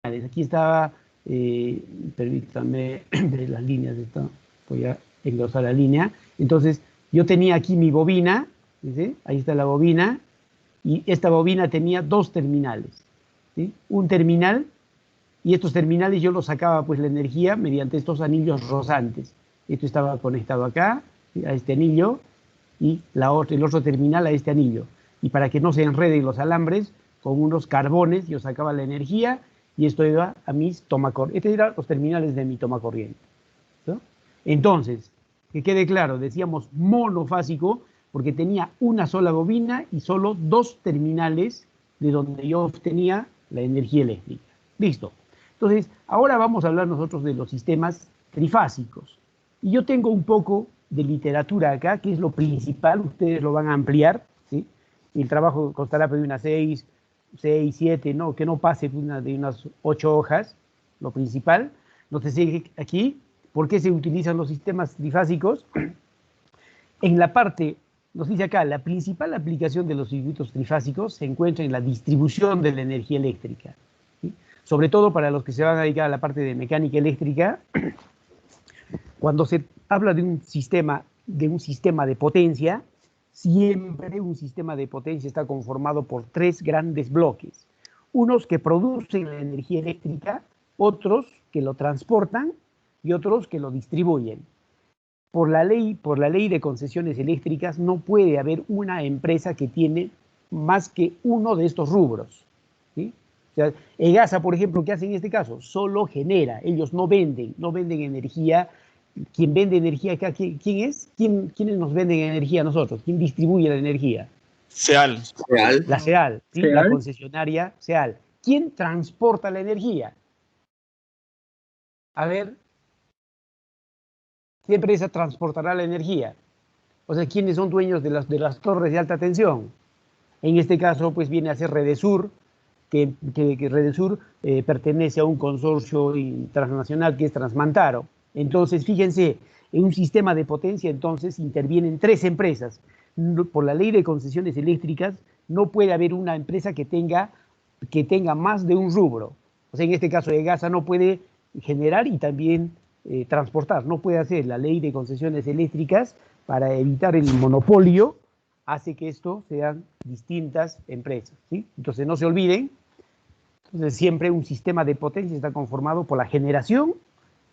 Aquí estaba, permítame ver las líneas de esto, voy a engrosar la línea. Entonces, yo tenía aquí mi bobina, ¿sí? Ahí está la bobina, y esta bobina tenía dos terminales, ¿sí? Un terminal, y estos terminales yo los sacaba pues la energía mediante estos anillos rosantes. Esto estaba conectado acá, ¿sí? A este anillo, y el otro terminal a este anillo. Y para que no se enreden los alambres, con unos carbones yo sacaba la energía y esto iba a mis tomacorriente. Estos eran los terminales de mi tomacorriente, ¿no? Entonces, que quede claro, decíamos monofásico porque tenía una sola bobina y solo dos terminales de donde yo obtenía la energía eléctrica. Listo. Entonces, ahora vamos a hablar nosotros de los sistemas trifásicos. Y yo tengo un poco de literatura acá, que es lo principal, ustedes lo van a ampliar, ¿sí? Y el trabajo constará de unas 6, 7, ¿no? Que no pase de unas 8 hojas, lo principal. Entonces, aquí, ¿por qué se utilizan los sistemas trifásicos? En la parte, nos dice acá, la principal aplicación de los circuitos trifásicos se encuentra en la distribución de la energía eléctrica, ¿sí? Sobre todo para los que se van a dedicar a la parte de mecánica eléctrica. Cuando se habla de un sistema de potencia, siempre un sistema de potencia está conformado por tres grandes bloques. Unos que producen la energía eléctrica, otros que lo transportan y otros que lo distribuyen. Por la ley de concesiones eléctricas no puede haber una empresa que tiene más que uno de estos rubros, ¿sí? O sea, EGASA, por ejemplo, ¿qué hace en este caso? Solo genera, ellos no venden energía. ¿Quién vende energía acá? ¿Quién es? ¿Quiénes nos venden energía a nosotros? ¿Quién distribuye la energía? SEAL. La SEAL, ¿sí? La concesionaria SEAL. ¿Quién transporta la energía? A ver, ¿qué empresa transportará la energía? O sea, ¿quiénes son dueños de las torres de alta tensión? En este caso, pues viene a ser Redesur, que Redesur pertenece a un consorcio transnacional que es Transmantaro. Entonces, fíjense, en un sistema de potencia, entonces, intervienen tres empresas. Por la ley de concesiones eléctricas, no puede haber una empresa que tenga más de un rubro. O sea, en este caso, EGASA no puede generar y también transportar. No puede hacer la ley de concesiones eléctricas para evitar el monopolio, hace que esto sean distintas empresas, ¿sí? Entonces, no se olviden, entonces siempre un sistema de potencia está conformado por la generación,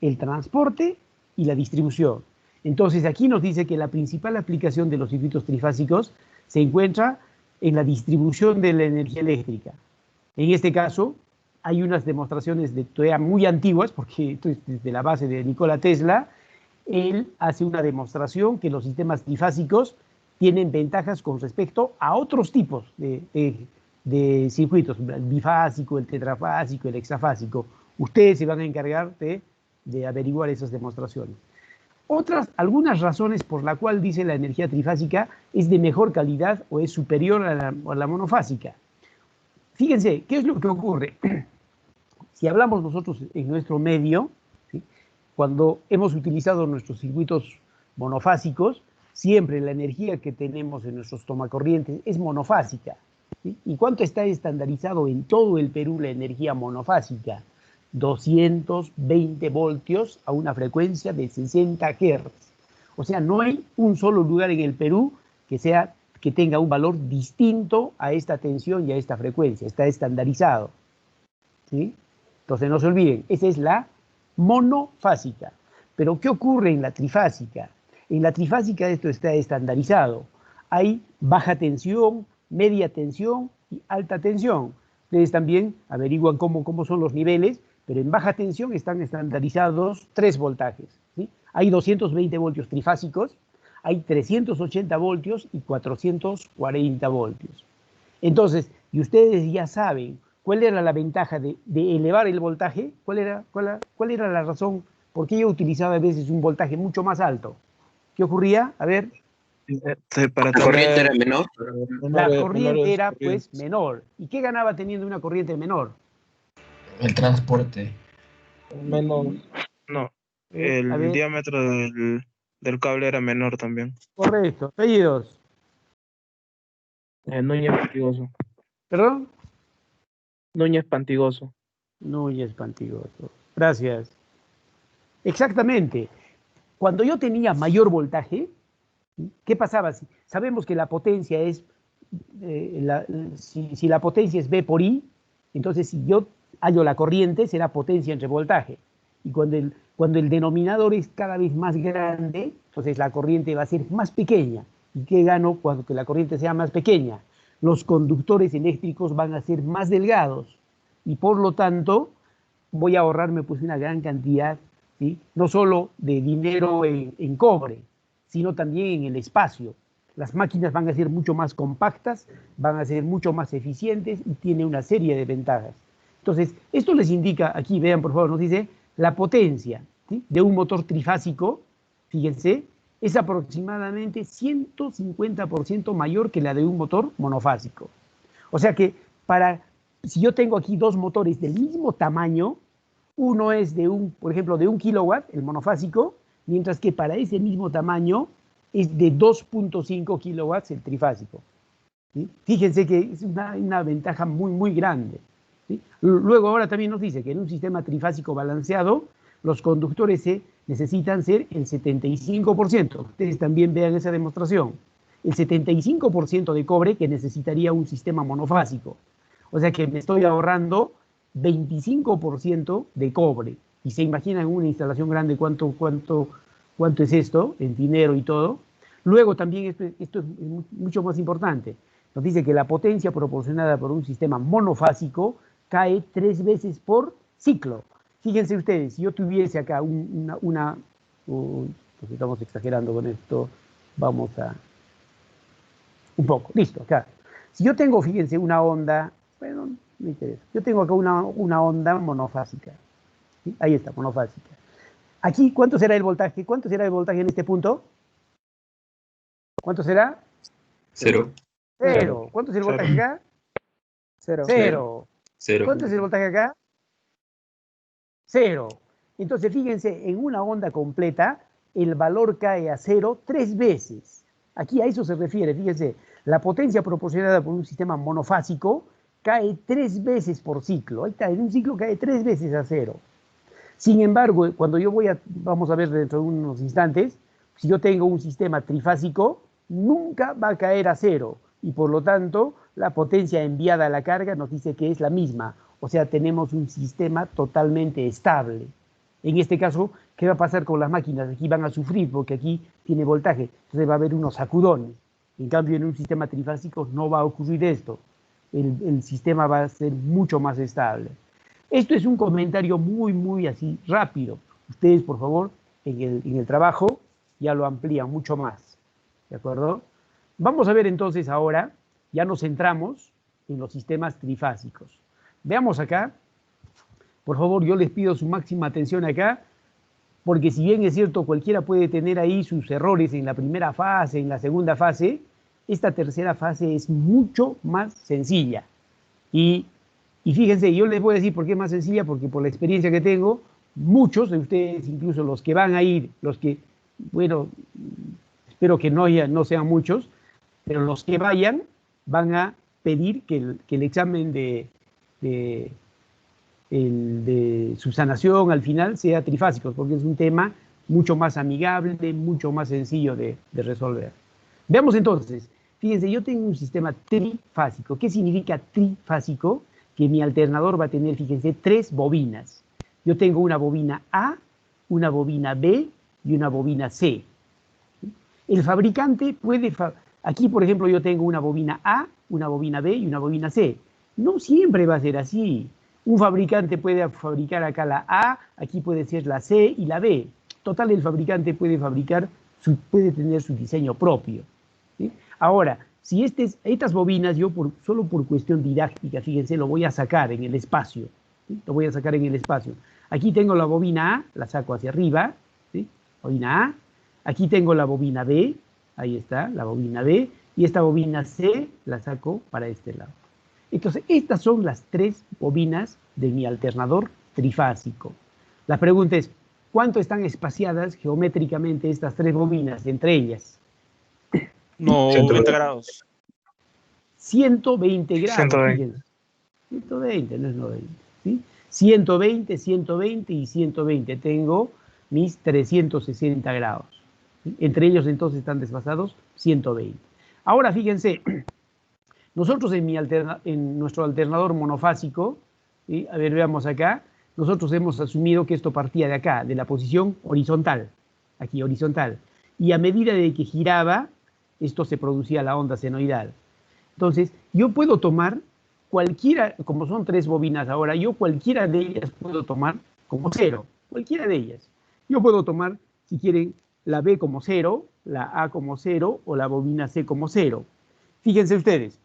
el transporte y la distribución. Entonces, aquí nos dice que la principal aplicación de los circuitos trifásicos se encuentra en la distribución de la energía eléctrica. En este caso, hay unas demostraciones todavía muy antiguas, porque esto es desde la base de Nikola Tesla. Él hace una demostración que los sistemas trifásicos tienen ventajas con respecto a otros tipos de circuitos, el bifásico, el tetrafásico, el hexafásico. Ustedes se van a encargar de averiguar esas demostraciones. Algunas razones por la cual dice la energía trifásica es de mejor calidad o es superior a la monofásica. Fíjense, ¿qué es lo que ocurre? Si hablamos nosotros en nuestro medio, ¿sí? Cuando hemos utilizado nuestros circuitos monofásicos, siempre la energía que tenemos en nuestros tomacorrientes es monofásica, ¿sí? ¿Y cuánto está estandarizado en todo el Perú la energía monofásica? 220 voltios a una frecuencia de 60 Hz. O sea, no hay un solo lugar en el Perú que tenga un valor distinto a esta tensión y a esta frecuencia. Está estandarizado, ¿sí? Entonces no se olviden, esa es la monofásica. Pero ¿qué ocurre en la trifásica? En la trifásica esto está estandarizado. Hay baja tensión, media tensión y alta tensión. Ustedes también averiguan cómo son los niveles, pero en baja tensión están estandarizados 3 voltajes, ¿sí? Hay 220 voltios trifásicos, hay 380 voltios y 440 voltios. Entonces, y ustedes ya saben cuál era la ventaja de elevar el voltaje, cuál era la razón por qué yo utilizaba a veces un voltaje mucho más alto. ¿Qué ocurría? A ver. Para La corriente era menor. La corriente era pues menor. ¿Y qué ganaba teniendo una corriente menor? El transporte. Menos, no. El diámetro del cable era menor también. Correcto. Apellidos. Núñez Pantigoso. ¿Perdón? Núñez Pantigoso. Núñez Pantigoto. Gracias. Exactamente. Cuando yo tenía mayor voltaje, ¿qué pasaba? Sabemos que la potencia es, si la potencia es V por I, entonces si yo hallo la corriente, será potencia entre voltaje. Y cuando el denominador es cada vez más grande, entonces la corriente va a ser más pequeña. ¿Y qué gano cuando que la corriente sea más pequeña? Los conductores eléctricos van a ser más delgados. Y por lo tanto, voy a ahorrarme pues una gran cantidad, ¿sí? No solo de dinero en cobre, sino también en el espacio. Las máquinas van a ser mucho más compactas, van a ser mucho más eficientes y tiene una serie de ventajas. Entonces, esto les indica, aquí vean por favor, nos dice la potencia, ¿sí?, de un motor trifásico, fíjense, es aproximadamente 150% mayor que la de un motor monofásico. O sea que si yo tengo aquí dos motores del mismo tamaño, uno es por ejemplo, de 1 kilowatt, el monofásico, mientras que para ese mismo tamaño es de 2.5 kilowatts el trifásico. ¿Sí? Fíjense que es una ventaja muy, muy grande. ¿Sí? Luego ahora también nos dice que en un sistema trifásico balanceado, los conductores necesitan ser el 75%. Ustedes también vean esa demostración. El 75% de cobre que necesitaría un sistema monofásico. O sea que me estoy ahorrando 25% de cobre. Y se imaginan en una instalación grande cuánto es esto, en dinero y todo. Luego también esto es mucho más importante. Nos dice que la potencia proporcionada por un sistema monofásico cae 3 veces por ciclo. Fíjense ustedes, si yo tuviese acá pues estamos exagerando con esto, vamos a... Un poco, listo, acá. Si yo tengo, fíjense, una onda, bueno, no me interesa. Yo tengo acá una onda monofásica. ¿Sí? Ahí está, monofásica. Aquí, ¿cuánto será el voltaje? ¿Cuánto será el voltaje en este punto? ¿Cuánto será? 0. 0. ¿Cuánto es el voltaje acá? 0. 0. 0. ¿Cuánto es el voltaje acá? 0. Entonces, fíjense, en una onda completa, el valor cae a 0 3 veces. Aquí a eso se refiere, fíjense, la potencia proporcionada por un sistema monofásico cae 3 veces por ciclo. Ahí está, en un ciclo cae 3 veces a 0. Sin embargo, cuando vamos a ver dentro de unos instantes, si yo tengo un sistema trifásico, nunca va a caer a 0. Y por lo tanto, la potencia enviada a la carga nos dice que es la misma. O sea, tenemos un sistema totalmente estable. En este caso, ¿qué va a pasar con las máquinas? Aquí van a sufrir porque aquí tiene voltaje. Entonces va a haber unos sacudones. En cambio, en un sistema trifásico no va a ocurrir esto. El sistema va a ser mucho más estable. Esto es un comentario muy, muy así rápido. Ustedes, por favor, en el trabajo ya lo amplían mucho más. ¿De acuerdo? Vamos a ver entonces ahora, ya nos centramos en los sistemas trifásicos. Veamos acá. Por favor, yo les pido su máxima atención acá, porque si bien es cierto, cualquiera puede tener ahí sus errores en la primera fase, en la segunda fase, esta tercera fase es mucho más sencilla. Y fíjense, yo les voy a decir por qué es más sencilla, porque por la experiencia que tengo, muchos de ustedes, incluso los que van a ir, los que, bueno, espero que no sean muchos, pero los que vayan van a pedir que el examen de subsanación al final sea trifásico, porque es un tema mucho más amigable, mucho más sencillo de resolver. Veamos entonces, fíjense, yo tengo un sistema trifásico. ¿Qué significa trifásico? Que mi alternador va a tener, fíjense, 3 bobinas. Yo tengo una bobina A, una bobina B y una bobina C. El fabricante puede... Aquí, por ejemplo, yo tengo una bobina A, una bobina B y una bobina C. No siempre va a ser así. Un fabricante puede fabricar acá la A, aquí puede ser la C y la B. Total, el fabricante puede puede tener su diseño propio. ¿Sí? Ahora, si estas bobinas, yo solo por cuestión didáctica, fíjense, lo voy a sacar en el espacio. ¿Sí? Lo voy a sacar en el espacio. Aquí tengo la bobina A, la saco hacia arriba. ¿Sí? Bobina A. Aquí tengo la bobina B, ahí está, la bobina B. Y esta bobina C la saco para este lado. Entonces, estas son las 3 bobinas de mi alternador trifásico. La pregunta es, ¿cuánto están espaciadas geométricamente estas 3 bobinas entre ellas? 90 grados. 120 grados, 120. fíjense. 120, no es 90. ¿sí? 120, 120 y 120. Tengo mis 360 grados. ¿Sí? Entre ellos entonces están desfasados 120. Ahora fíjense, nosotros en nuestro alternador monofásico, ¿sí? A ver, veamos acá, nosotros hemos asumido que esto partía de acá, de la posición horizontal, aquí horizontal, y a medida de que giraba, esto se producía la onda senoidal. Entonces, yo puedo tomar cualquiera, como son 3 bobinas ahora, yo cualquiera de ellas puedo tomar como 0, cualquiera de ellas. Yo puedo tomar, si quieren, la B como 0, la A como 0 o la bobina C como 0. Fíjense ustedes,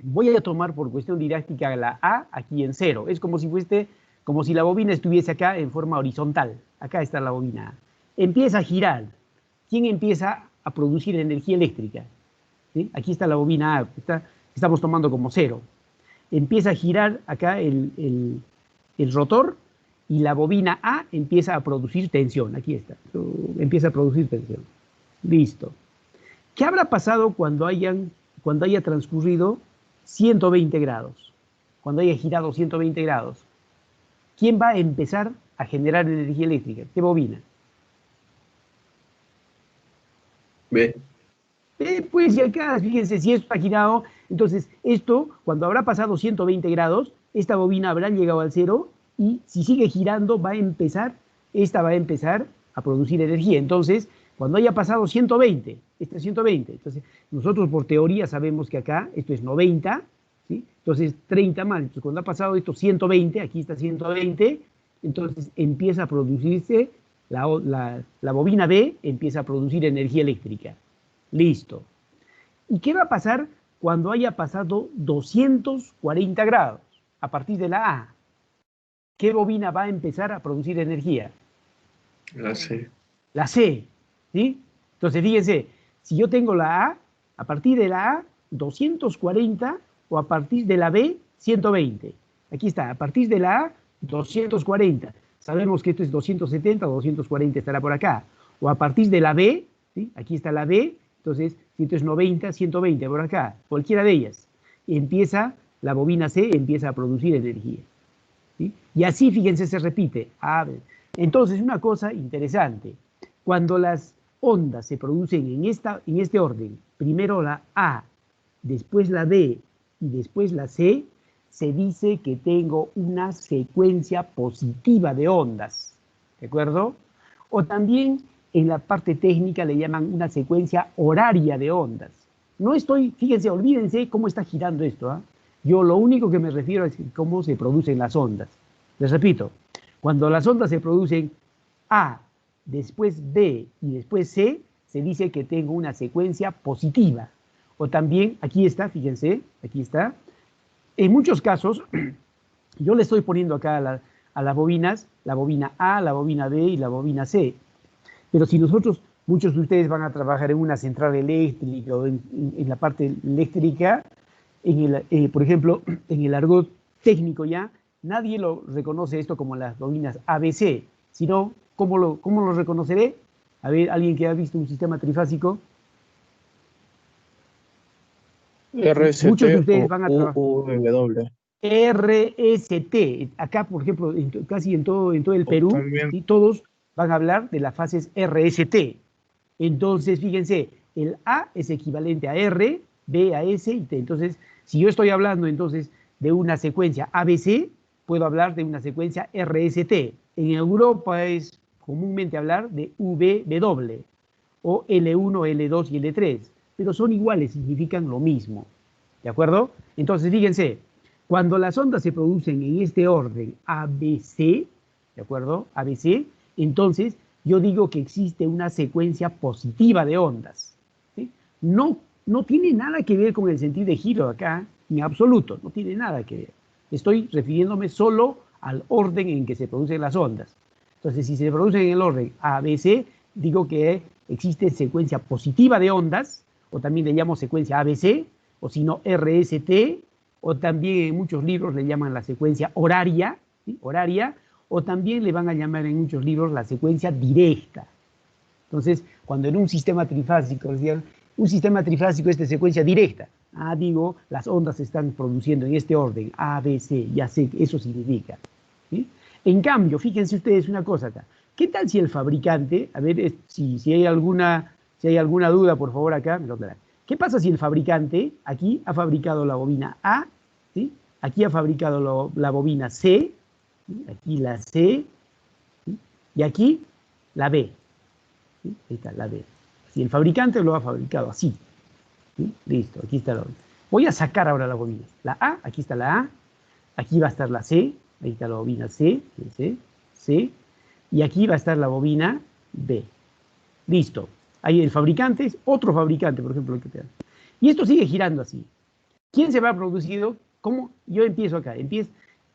voy a tomar por cuestión didáctica la A aquí en 0. Es como si la bobina estuviese acá en forma horizontal. Acá está la bobina A. Empieza a girar. ¿Quién empieza a producir energía eléctrica? ¿Sí? Aquí está la bobina A, estamos tomando como 0. Empieza a girar acá el rotor y la bobina A empieza a producir tensión. Aquí está, empieza a producir tensión. Listo. ¿Qué habrá pasado cuando haya transcurrido 120 grados? Cuando haya girado 120 grados. ¿Quién va a empezar a generar energía eléctrica? ¿Qué bobina? B. Pues y acá, fíjense, si esto ha girado, entonces esto, cuando habrá pasado 120 grados, esta bobina habrá llegado al 0 y si sigue girando esta va a empezar a producir energía. Entonces, cuando haya pasado 120, este es 120, entonces nosotros por teoría sabemos que acá esto es 90, ¿sí? Entonces 30 más, entonces cuando ha pasado esto 120, aquí está 120, entonces empieza a producirse, la bobina B empieza a producir energía eléctrica. Listo. ¿Y qué va a pasar cuando haya pasado 240 grados? A partir de la A, ¿qué bobina va a empezar a producir energía? La C. La C, ¿sí? Entonces, fíjense, si yo tengo la a partir de la A, 240 o a partir de la B, 120. Aquí está, a partir de la A, 240. Sabemos que esto es 270 o 240 estará por acá. O a partir de la B, ¿sí? Aquí está la B, entonces, si esto es 90, 120 por acá, cualquiera de ellas. Empieza, la bobina C empieza a producir energía. ¿Sí? Y así, fíjense, se repite. Entonces, una cosa interesante, cuando las ondas se producen en este orden, primero la A, después la B y después la C, se dice que tengo una secuencia positiva de ondas, ¿de acuerdo? O también en la parte técnica le llaman una secuencia horaria de ondas. No estoy, fíjense, olvídense cómo está girando esto, ¿eh? Yo lo único que me refiero es cómo se producen las ondas. Les repito, cuando las ondas se producen A, después B y después C, se dice que tengo una secuencia positiva. O también, aquí está, fíjense, aquí está. En muchos casos, yo le estoy poniendo acá a las bobinas, la bobina A, la bobina B y la bobina C. Pero si muchos de ustedes van a trabajar en una central eléctrica o en la parte eléctrica, por ejemplo, en el argot técnico ya, nadie lo reconoce esto como las bobinas ABC, sino, ¿cómo lo reconoceré? A ver, ¿alguien que ha visto un sistema trifásico? RST Muchos de ustedes van a o trabajar. UW. RST, acá por ejemplo, casi en todo el Perú, También. ¿sí? Todos van a hablar de las fases RST. Entonces, fíjense, el A es equivalente a R, B a S y T. Entonces, si yo estoy hablando entonces de una secuencia ABC, puedo hablar de una secuencia RST. En Europa es comúnmente hablar de VW o L1, L2 y L3, pero son iguales, significan lo mismo. ¿De acuerdo? Entonces, fíjense, cuando las ondas se producen en este orden ABC, ¿de acuerdo? ABC, entonces yo digo que existe una secuencia positiva de ondas. ¿Sí? No tiene nada que ver con el sentido de giro acá, en absoluto, no tiene nada que ver. Estoy refiriéndome solo al orden en que se producen las ondas. Entonces, si se producen en el orden ABC, digo que existe secuencia positiva de ondas, o también le llamo secuencia ABC, o si no RST, o también en muchos libros le llaman la secuencia horaria, ¿sí? Horaria, o también le van a llamar en muchos libros la secuencia directa. Entonces, cuando en un sistema trifásico, decían, un sistema trifásico es de secuencia directa, Digo, las ondas se están produciendo en este orden, A, B, C, ya sé que eso significa. ¿Sí? En cambio, fíjense ustedes una cosa acá. ¿Qué tal si el fabricante, a ver si hay alguna duda, por favor, acá, me lo aclaran. ¿Qué pasa si el fabricante aquí ha fabricado la bobina A, ¿sí? Aquí ha fabricado la bobina C, ¿sí? Aquí la C, ¿sí? Y aquí la B, ¿sí? Ahí está la B. Si el fabricante lo ha fabricado así, ¿sí? Listo, aquí está la bobina. Voy a sacar ahora la bobina. La A, aquí está la A, aquí va a estar la C, ahí está la bobina C, C, y aquí va a estar la bobina B. Listo. Ahí el fabricante es otro fabricante, por ejemplo. Y esto sigue girando así. ¿Quién se va a producido? ¿Cómo? Yo empiezo acá.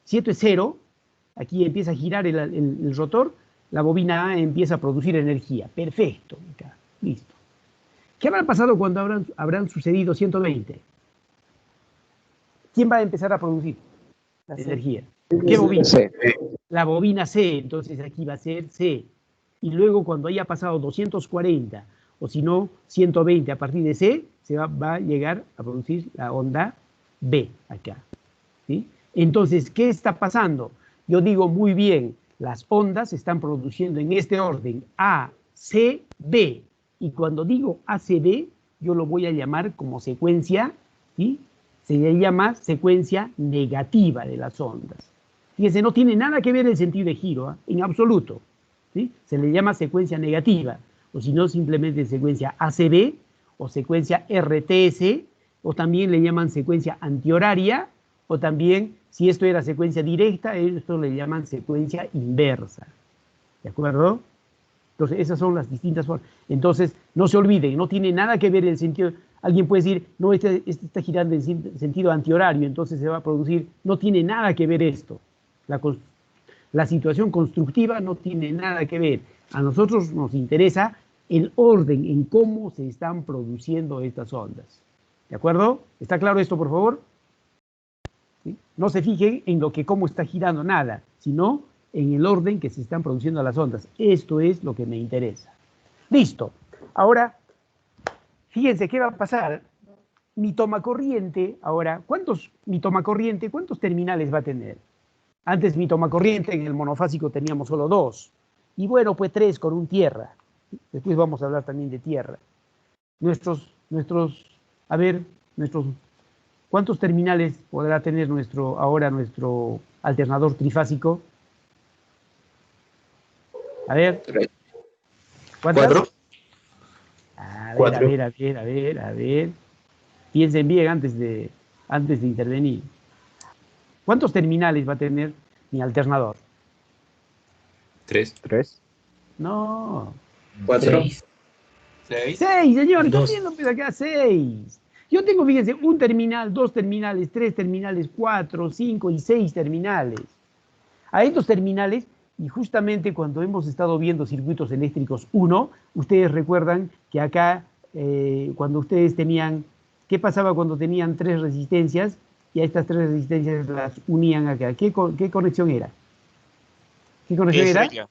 Si esto es 0, aquí empieza a girar el rotor, la bobina A empieza a producir energía. Perfecto. Acá. Listo. ¿Qué habrá pasado cuando habrán sucedido 120? ¿Quién va a empezar a producir energía? ¿Qué bobina? C. La bobina C, entonces aquí va a ser C. Y luego cuando haya pasado 240, o si no, 120 a partir de C, va a llegar a producir la onda B acá. ¿Sí? Entonces, ¿qué está pasando? Yo digo muy bien, las ondas se están produciendo en este orden, A, C, B. Y cuando digo A, C, B, yo lo voy a llamar como secuencia, ¿sí? Se le llama secuencia negativa de las ondas. Fíjense, no tiene nada que ver el sentido de giro, ¿eh? En absoluto. ¿Sí? Se le llama secuencia negativa, o si no, simplemente secuencia ACB, o secuencia RTS, o también le llaman secuencia antihoraria, o también, si esto era secuencia directa, esto le llaman secuencia inversa. ¿De acuerdo? Entonces, esas son las distintas formas. Entonces, no se olviden, no tiene nada que ver el sentido. Alguien puede decir, no, este está girando en sentido antihorario, entonces se va a producir. No tiene nada que ver esto. La situación constructiva no tiene nada que ver. A nosotros nos interesa el orden en cómo se están produciendo estas ondas. ¿De acuerdo? ¿Está claro esto, por favor? ¿Sí? No se fijen en cómo está girando nada, sino en el orden que se están produciendo las ondas. Esto es lo que me interesa. Listo. Ahora, fíjense qué va a pasar. Mi tomacorriente, ahora, ¿cuántos terminales va a tener? Antes mi tomacorriente en el monofásico teníamos solo 2. Y bueno, pues 3 con un tierra. Después vamos a hablar también de tierra. ¿Cuántos terminales podrá tener nuestro alternador trifásico? A ver. ¿Cuántas? 4. A ver. Piensen bien antes de intervenir. ¿Cuántos terminales va a tener mi alternador? 3. No. 4. 6. 6, señor. Dos. Están viendo acá 6. Yo tengo, fíjense, un terminal, 2 terminales, 3 terminales, 4, 5 y 6 terminales. A estos terminales, y justamente cuando hemos estado viendo circuitos eléctricos 1, ustedes recuerdan que acá, cuando ustedes tenían, ¿qué pasaba cuando tenían 3 resistencias? Y a estas 3 resistencias las unían acá. ¿Qué conexión era? ¿Qué conexión era?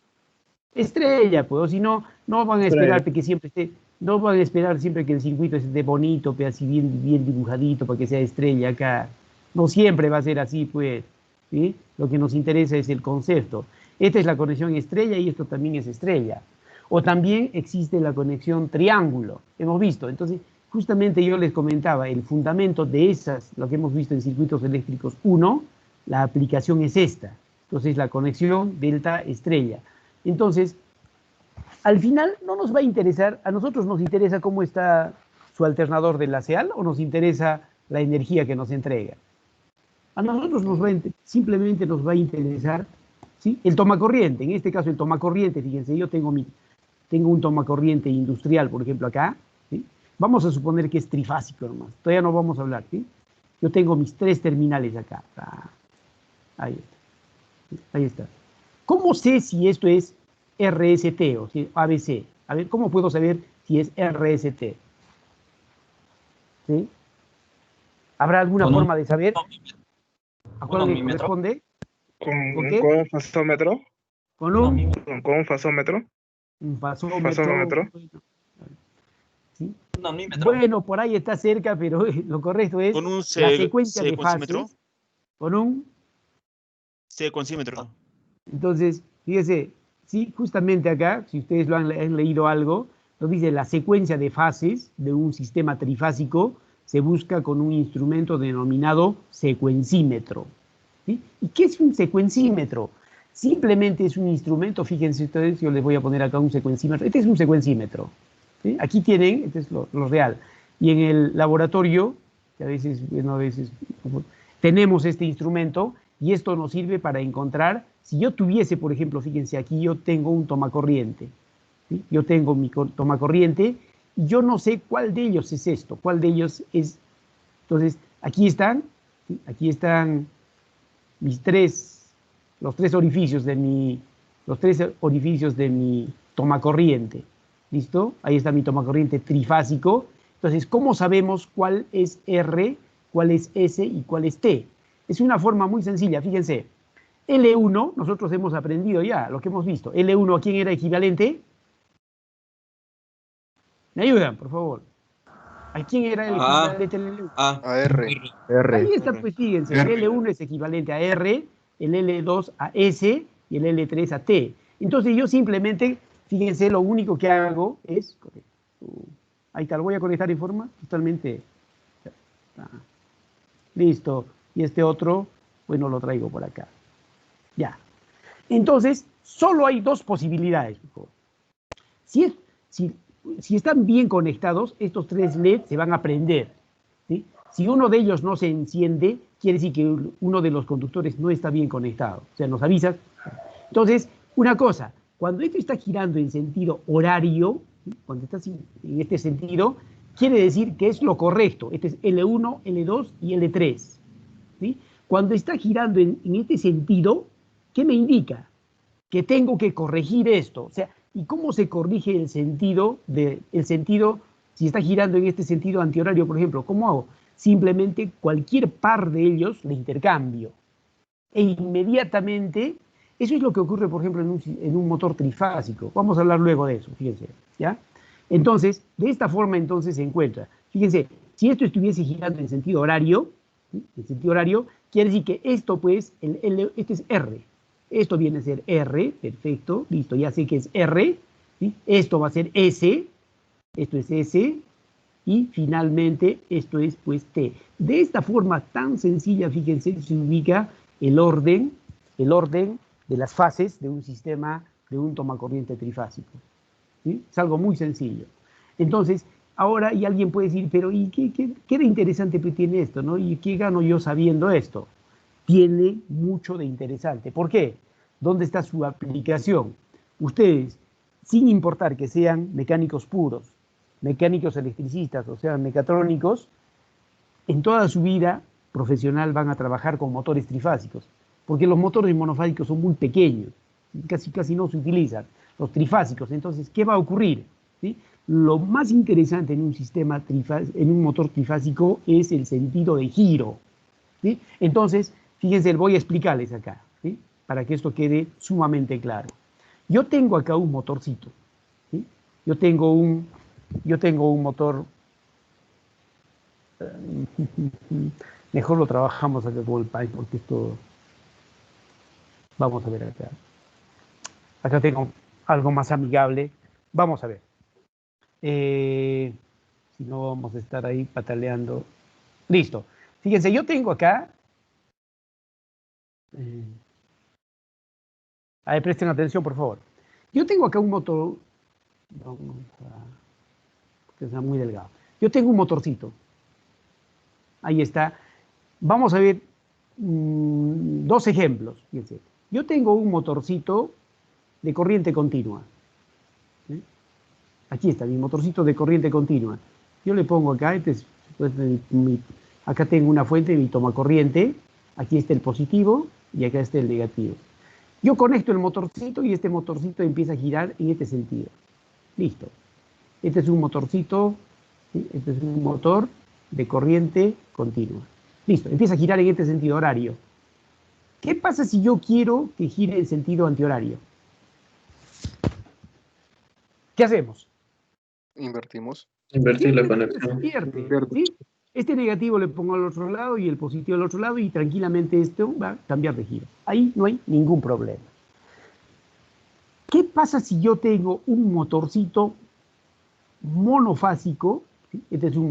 Estrella, pues, o si no, no van a esperar que siempre esté, no van a esperar siempre que el circuito esté bonito, pues, así bien dibujadito para que sea estrella acá. No siempre va a ser así, pues, ¿sí? Lo que nos interesa es el concepto. Esta es la conexión estrella y esto también es estrella. O también existe la conexión triángulo, hemos visto. Entonces, justamente yo les comentaba, el fundamento de esas, lo que hemos visto en circuitos eléctricos 1, la aplicación es esta. Entonces, la conexión delta estrella. Entonces, al final no nos va a interesar, a nosotros nos interesa cómo está su alternador de laseal o nos interesa la energía que nos entrega. A nosotros simplemente nos va a interesar, ¿sí? El tomacorriente. En este caso, el tomacorriente, fíjense, yo tengo un tomacorriente industrial, por ejemplo, acá, ¿sí? Vamos a suponer que es trifásico nomás, todavía no vamos a hablar, ¿sí? Yo tengo mis 3 terminales acá. Ahí está. ¿Cómo sé si esto es RST o si ABC? A ver, ¿cómo puedo saber si es RST? ¿Sí? ¿Habrá alguna forma de saber? ¿A cuál le corresponde? ¿Con qué? un fasómetro? ¿Con un? ¿Con un fasómetro? Un fasómetro. ¿Sí? Nanímetro. Bueno, por ahí está cerca, pero lo correcto es Con un la secuencia de secuencímetro. fases con un... Secuencímetro. Entonces, fíjese, sí, justamente acá, si ustedes lo han leído algo, nos dice la secuencia de fases de un sistema trifásico se busca con un instrumento denominado secuencímetro. ¿Sí? ¿Y qué es un secuencímetro? Simplemente es un instrumento, fíjense ustedes, yo les voy a poner acá un secuencímetro. Este es un secuencímetro. ¿Sí? Aquí tienen, este es lo real. Y en el laboratorio, que a veces, bueno, tenemos este instrumento y esto nos sirve para encontrar, si yo tuviese, por ejemplo, fíjense, aquí yo tengo un tomacorriente. ¿Sí? Yo tengo mi tomacorriente y yo no sé cuál de ellos es esto, cuál de ellos es. Entonces, aquí están, ¿sí? Aquí están los tres orificios de mi tomacorriente. ¿Listo? Ahí está mi tomacorriente trifásico. Entonces, ¿cómo sabemos cuál es R, cuál es S y cuál es T? Es una forma muy sencilla, fíjense. L1, nosotros hemos aprendido ya, lo que hemos visto. L1, ¿a quién era equivalente? ¿Me ayudan, por favor? ¿A quién era el equivalente del L1? A, R. Ahí está, pues fíjense, el L1 es equivalente a R, el L2 a S y el L3 a T. Entonces yo simplemente, fíjense, lo único que hago es, ahí está, lo voy a conectar en forma totalmente, listo, y este otro, bueno, lo traigo por acá, ya. Entonces, solo hay dos posibilidades. Si están bien conectados, estos tres LEDs se van a prender, ¿sí? Si uno de ellos no se enciende, quiere decir que uno de los conductores no está bien conectado. O sea, nos avisa. Entonces, una cosa, cuando esto está girando en sentido horario, ¿sí? Cuando está en este sentido, quiere decir que es lo correcto. Este es L1, L2 y L3. ¿Sí? Cuando está girando en este sentido, ¿qué me indica? Que tengo que corregir esto. O sea, ¿y cómo se corrige el sentido, si está girando en este sentido antihorario, por ejemplo? ¿Cómo hago? Simplemente cualquier par de ellos le intercambio. E inmediatamente, eso es lo que ocurre, por ejemplo, en un motor trifásico. Vamos a hablar luego de eso, fíjense. ¿Ya? Entonces, de esta forma entonces se encuentra. Fíjense, si esto estuviese girando en sentido horario, ¿sí? En sentido horario, quiere decir que esto, pues, este es R. Esto viene a ser R, perfecto, listo, ya sé que es R. ¿Sí? Esto va a ser S, esto es S, y finalmente esto es pues T. De esta forma tan sencilla, fíjense, se ubica el orden de las fases de un sistema, de un tomacorriente trifásico. ¿Sí? Es algo muy sencillo. Entonces, ahora y alguien puede decir, pero ¿y qué de interesante tiene esto? ¿No? ¿Y qué gano yo sabiendo esto? Tiene mucho de interesante. ¿Por qué? ¿Dónde está su aplicación? Ustedes, sin importar que sean mecánicos puros, mecánicos electricistas, o sea, mecatrónicos, en toda su vida profesional van a trabajar con motores trifásicos, porque los motores monofásicos son muy pequeños, casi no se utilizan, los trifásicos. Entonces, ¿qué va a ocurrir? ¿Sí? Lo más interesante en un sistema en un motor trifásico es el sentido de giro. ¿Sí? Entonces, fíjense, voy a explicarles acá, ¿sí? Para que esto quede sumamente claro. Yo tengo acá un motorcito, ¿sí? Yo tengo un motor, mejor lo trabajamos acá con el pipe, porque esto, vamos a ver acá. Acá tengo algo más amigable. Vamos a ver. Si no, vamos a estar ahí pataleando. Listo. Fíjense, yo tengo acá. A ver, presten atención, por favor. Yo tengo acá un motor. Que está muy delgado. Yo tengo un motorcito. Ahí está. Vamos a ver dos ejemplos. Fíjense. Yo tengo un motorcito de corriente continua. ¿Sí? Aquí está, mi motorcito de corriente continua. Yo le pongo acá, acá tengo una fuente de mi tomacorriente. Aquí está el positivo y acá está el negativo. Yo conecto el motorcito y este motorcito empieza a girar en este sentido. Listo. Este es un motorcito, ¿sí? Este es un motor de corriente continua. Listo, empieza a girar en este sentido horario. ¿Qué pasa si yo quiero que gire en sentido antihorario? ¿Qué hacemos? Invertimos. Invertir la Siempre conexión. se pierde, ¿sí? Este negativo le pongo al otro lado y el positivo al otro lado y tranquilamente esto va a cambiar de giro. Ahí no hay ningún problema. ¿Qué pasa si yo tengo un motorcito monofásico? ¿Sí? Este es un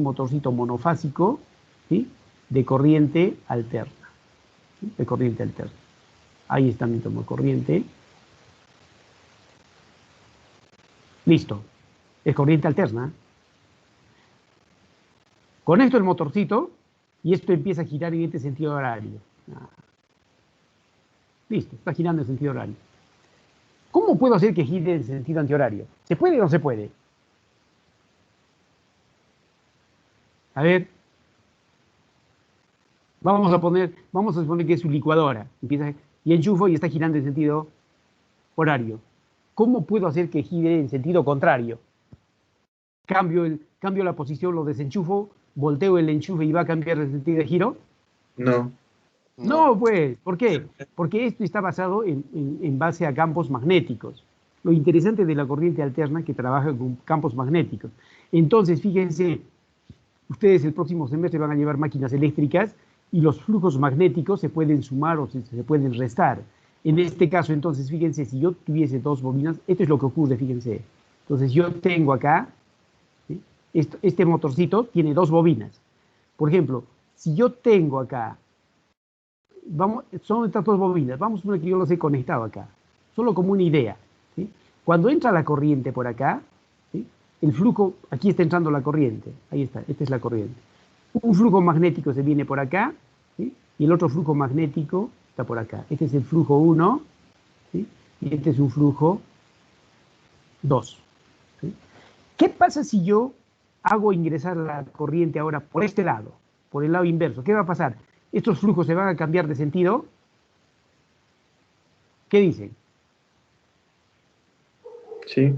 motorcito monofásico, ¿sí? De corriente alterna. ¿Sí? De corriente alterna. Ahí está mi tomo de corriente. Listo. Es corriente alterna. Conecto el motorcito y esto empieza a girar en este sentido horario. Listo, está girando en sentido horario. ¿Cómo puedo hacer que gire en sentido antihorario? ¿Se puede o no se puede? A ver. Vamos a suponer que es su licuadora. Empieza y enchufo y está girando en sentido horario. ¿Cómo puedo hacer que gire en sentido contrario? Cambio la posición, lo desenchufo, volteo el enchufe y va a cambiar el sentido de giro. No. No, pues, ¿por qué? Porque esto está basado en base a campos magnéticos. Lo interesante de la corriente alterna es que trabaja con campos magnéticos. Entonces, fíjense, ustedes el próximo semestre van a llevar máquinas eléctricas y los flujos magnéticos se pueden sumar o se pueden restar. En este caso, entonces, fíjense, si yo tuviese dos bobinas, esto es lo que ocurre, fíjense. Entonces, yo tengo acá, ¿sí? Este motorcito tiene dos bobinas. Por ejemplo, si yo tengo acá, son estas dos bobinas, vamos a suponer que yo los he conectado acá, solo como una idea, ¿sí? Cuando entra la corriente por acá, ¿sí? El flujo, aquí está entrando la corriente, ahí está, esta es la corriente. Un flujo magnético se viene por acá, ¿sí? Y el otro flujo magnético está por acá. Este es el flujo 1, ¿sí? Y este es un flujo 2. ¿Sí? ¿Qué pasa si yo hago ingresar la corriente ahora por este lado, por el lado inverso? ¿Qué va a pasar? ¿Estos flujos se van a cambiar de sentido? ¿Qué dicen? Sí.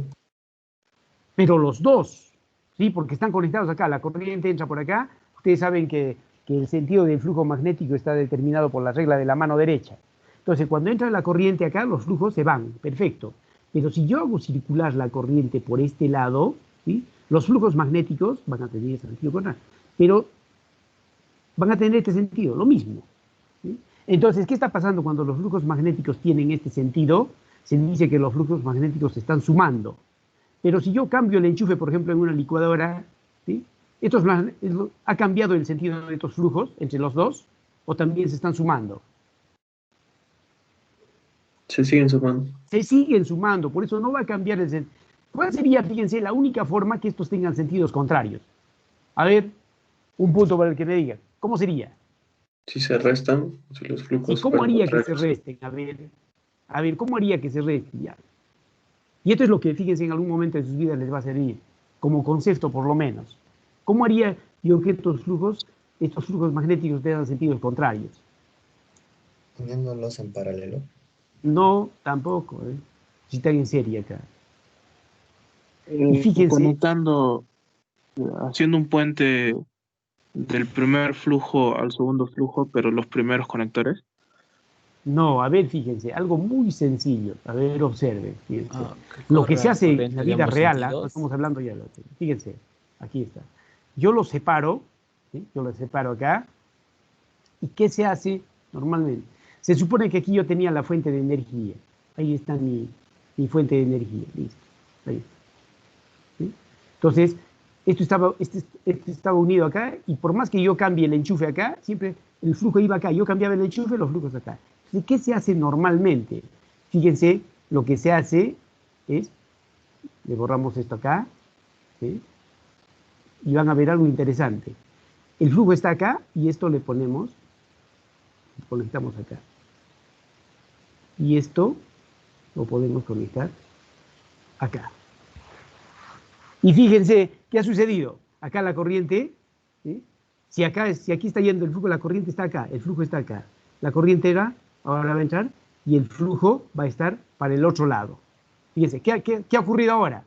Pero los dos, ¿sí? Porque están conectados acá, la corriente entra por acá. Ustedes saben que el sentido del flujo magnético está determinado por la regla de la mano derecha. Entonces, cuando entra la corriente acá, los flujos se van, perfecto. Pero si yo hago circular la corriente por este lado, ¿sí? Los flujos magnéticos van a tener ese sentido contrario, pero van a tener este sentido, lo mismo. ¿Sí? Entonces, ¿qué está pasando cuando los flujos magnéticos tienen este sentido? Se dice que los flujos magnéticos se están sumando. Pero si yo cambio el enchufe, por ejemplo, en una licuadora, ¿sí? ¿Ha cambiado el sentido de estos flujos entre los dos? ¿O también se están sumando? Se siguen sumando. Se siguen sumando, por eso no va a cambiar el sentido. ¿Cuál sería, fíjense, la única forma que estos tengan sentidos contrarios? A ver, un punto para el que me diga. ¿Cómo sería? Si se restan, si los ¿Y flujos cómo fueran haría que se contrarios. resten? A ver, ¿cómo haría que se resten? Ya. Y esto es lo que, fíjense, en algún momento de sus vidas les va a servir, como concepto por lo menos. ¿Cómo haría yo que estos flujos magnéticos tengan sentidos contrarios? Poniéndolos en paralelo. No, tampoco. Si están en serie acá. Y fíjense, Conectando, haciendo un puente del primer flujo al segundo flujo, pero los primeros conectores. no, a ver, fíjense, algo muy sencillo. A ver, observen. Fíjense. Que Lo que se corra hace en corriente la de vida ambos real, no sentidos. estamos hablando ya. Fíjense, aquí está. Yo los separo, ¿sí? Yo los separo acá. ¿Y qué se hace normalmente? Se supone que aquí yo tenía la fuente de energía. Ahí está mi fuente de energía. Listo. Ahí está. ¿Sí? Entonces, esto estaba unido acá y por más que yo cambie el enchufe acá, siempre el flujo iba acá. Yo cambiaba el enchufe, los flujos acá. Entonces, ¿qué se hace normalmente? Fíjense, lo que se hace es, le borramos esto acá, ¿sí? Y van a ver algo interesante. El flujo está acá y esto le conectamos acá. Y esto lo podemos conectar acá. Y fíjense qué ha sucedido. Acá la corriente, ¿sí? Si aquí está yendo el flujo, la corriente está acá, el flujo está acá. La corriente ahora va a entrar y el flujo va a estar para el otro lado. Fíjense, ¿qué ha ocurrido ahora?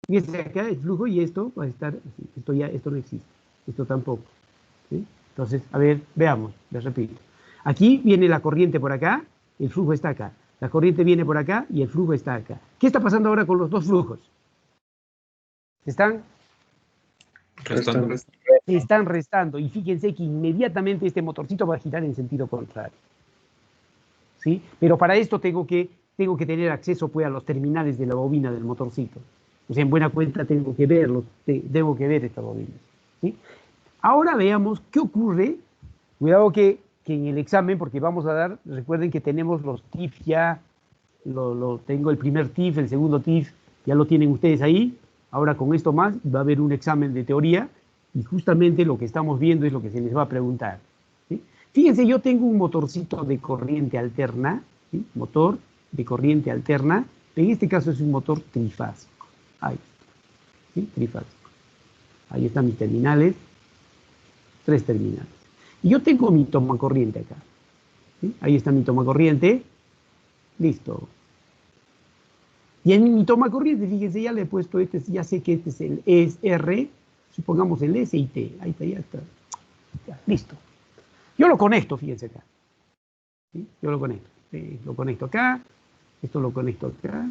Fíjense acá el flujo y esto va a estar así. Esto no existe. Esto tampoco. ¿Sí? Entonces, a ver, veamos, les repito. Aquí viene la corriente por acá, el flujo está acá. La corriente viene por acá y el flujo está acá. ¿Qué está pasando ahora con los dos flujos? ¿Están? Restando. Se están restando. Y fíjense que inmediatamente este motorcito va a girar en sentido contrario. ¿Sí? Pero para esto tengo que tener acceso pues, a los terminales de la bobina del motorcito. O sea, en buena cuenta tengo que verlos, tengo que ver estas bobinas. ¿Sí? Ahora veamos qué ocurre. Cuidado que en el examen, porque vamos a dar, recuerden que tenemos los TIF ya, tengo el primer TIF, el segundo TIF, ya lo tienen ustedes ahí. Ahora con esto más va a haber un examen de teoría y justamente lo que estamos viendo es lo que se les va a preguntar. ¿Sí? Fíjense, yo tengo un motorcito de corriente alterna, ¿sí? Motor de corriente alterna, en este caso es un motor trifásico. Ahí, ¿sí? Trifásico. Ahí están mis terminales, 3 terminales. Y yo tengo mi tomacorriente acá. ¿Sí? Ahí está mi tomacorriente. Listo. Y en mi tomacorriente, fíjense, ya le he puesto ya sé que este es el R, supongamos el S y T. Ahí está, ya está. Ya, listo. Yo lo conecto, fíjense acá. ¿Sí? Yo lo conecto. Lo conecto acá. Esto lo conecto acá.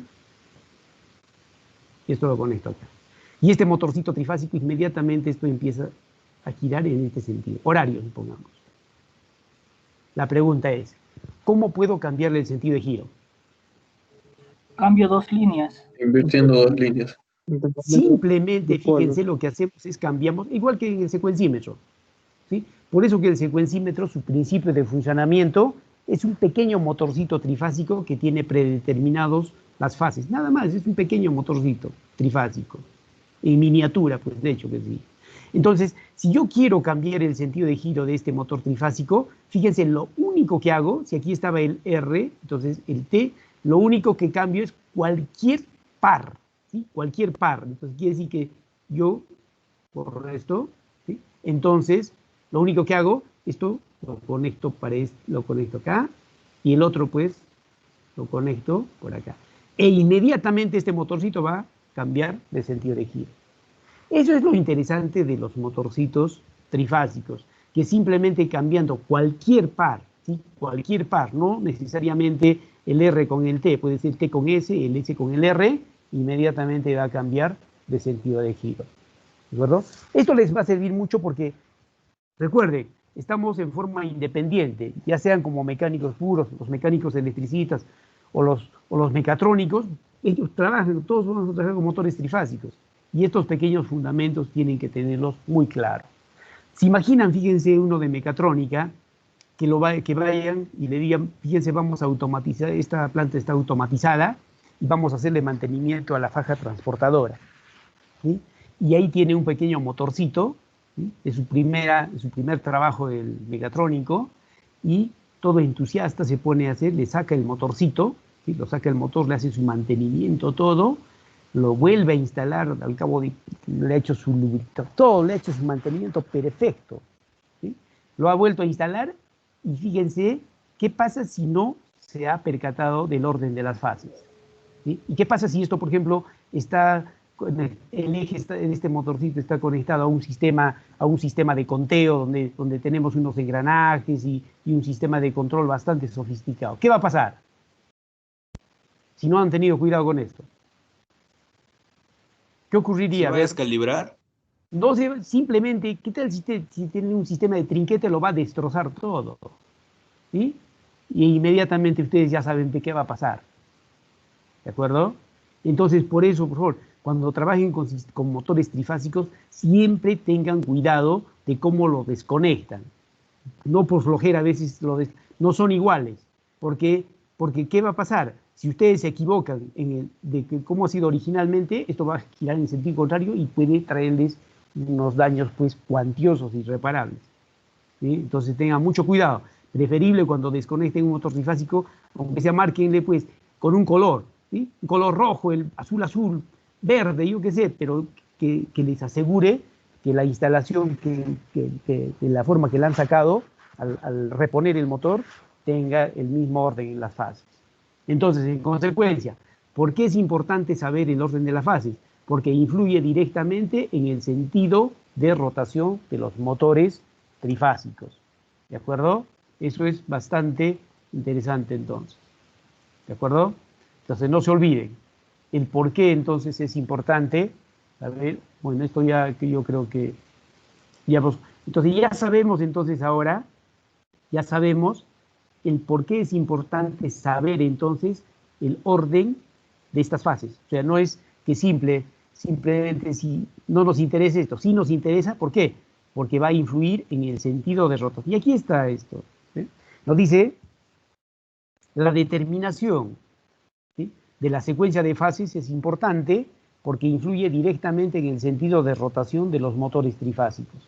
Y esto lo conecto acá. Y este motorcito trifásico, inmediatamente esto empieza a girar en este sentido. Horario, supongamos. La pregunta es, ¿cómo puedo cambiarle el sentido de giro? Cambio 2 líneas. Invirtiendo 2 líneas. Simplemente, fíjense, lo que hacemos es cambiamos, igual que en el secuencímetro. ¿Sí? Por eso que el secuencímetro, su principio de funcionamiento, es un pequeño motorcito trifásico que tiene predeterminados las fases. Nada más, es un pequeño motorcito trifásico. En miniatura, pues de hecho que sí. Entonces, si yo quiero cambiar el sentido de giro de este motor trifásico, fíjense, lo único que hago, si aquí estaba el R, entonces el T, lo único que cambio es cualquier par, ¿sí? Cualquier par. Entonces quiere decir que yo, por esto, ¿sí? Entonces, lo único que hago, esto lo conecto lo conecto acá, y el otro pues lo conecto por acá. E inmediatamente este motorcito va a cambiar de sentido de giro. Eso es lo interesante de los motorcitos trifásicos, que simplemente cambiando cualquier par, ¿sí? Cualquier par, no necesariamente el R con el T, puede ser T con S, el S con el R, inmediatamente va a cambiar de sentido de giro. ¿De acuerdo? Esto les va a servir mucho porque, recuerden, estamos en forma independiente, ya sean como mecánicos puros, los mecánicos electricistas o los mecatrónicos, ellos trabajan, todos vamos a trabajar con motores trifásicos. Y estos pequeños fundamentos tienen que tenerlos muy claros. Se imaginan, fíjense, uno de mecatrónica, que vayan y le digan, fíjense, vamos a automatizar, esta planta está automatizada y vamos a hacerle mantenimiento a la faja transportadora. ¿Sí? Y ahí tiene un pequeño motorcito, ¿sí? de su primer trabajo del mecatrónico, y todo entusiasta se pone a hacer, le saca el motorcito, ¿sí? Lo saca el motor, le hace su mantenimiento, todo, lo vuelve a instalar, al cabo de, le ha hecho su lubricante, todo, le ha hecho su mantenimiento perfecto, ¿sí? Lo ha vuelto a instalar y fíjense qué pasa si no se ha percatado del orden de las fases, ¿sí? Y qué pasa si esto, por ejemplo, el eje de este motorcito está conectado a un sistema de conteo donde tenemos unos engranajes y un sistema de control bastante sofisticado. ¿Qué va a pasar si no han tenido cuidado con esto? ¿Qué ocurriría? ¿Se va a descalibrar? No simplemente, ¿qué tal si tiene un sistema de trinquete? Lo va a destrozar todo, ¿sí? Y inmediatamente ustedes ya saben de qué va a pasar, ¿de acuerdo? Entonces, por eso, por favor, cuando trabajen con motores trifásicos, siempre tengan cuidado de cómo lo desconectan. No por flojera, a veces no son iguales. Porque ¿qué va a pasar? Si ustedes se equivocan de cómo ha sido originalmente, esto va a girar en sentido contrario y puede traerles unos daños pues cuantiosos, irreparables. ¿Sí? Entonces tengan mucho cuidado. Preferible cuando desconecten un motor trifásico, aunque sea márquenle pues con un color, ¿sí? Un color rojo, el azul, verde, yo qué sé, pero que les asegure que la instalación, de la forma que la han sacado al reponer el motor, tenga el mismo orden en las fases. Entonces, en consecuencia, ¿por qué es importante saber el orden de las fases? Porque influye directamente en el sentido de rotación de los motores trifásicos. ¿De acuerdo? Eso es bastante interesante entonces. ¿De acuerdo? Entonces no se olviden. El por qué entonces es importante. A ver, bueno, esto ya que yo creo que ya entonces ya sabemos entonces ahora, ya sabemos el por qué es importante saber entonces el orden de estas fases. O sea, no es que simplemente si no nos interesa esto, sí nos interesa, ¿por qué? Porque va a influir en el sentido de rotación. Y aquí está esto. ¿Sí? Nos dice la determinación, ¿sí?, de la secuencia de fases es importante porque influye directamente en el sentido de rotación de los motores trifásicos.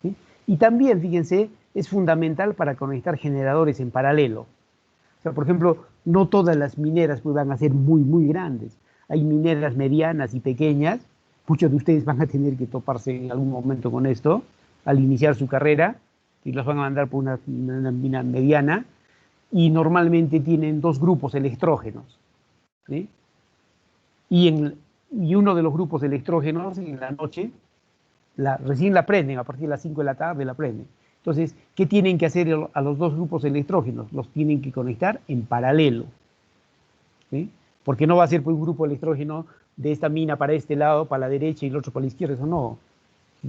¿Sí? Y también, fíjense, es fundamental para conectar generadores en paralelo. O sea, por ejemplo, no todas las mineras pues, van a ser muy, muy grandes. Hay mineras medianas y pequeñas. Muchos de ustedes van a tener que toparse en algún momento con esto al iniciar su carrera y los van a mandar por una mina mediana y normalmente tienen dos grupos electrógenos. ¿Sí? Y uno de los grupos electrógenos en la noche, recién la prenden, a partir de las 5 de la tarde la prenden. Entonces, ¿qué tienen que hacer a los dos grupos electrógenos? Los tienen que conectar en paralelo. ¿Sí? Porque no va a ser pues, un grupo electrógeno de esta mina para este lado, para la derecha y el otro para la izquierda, eso no.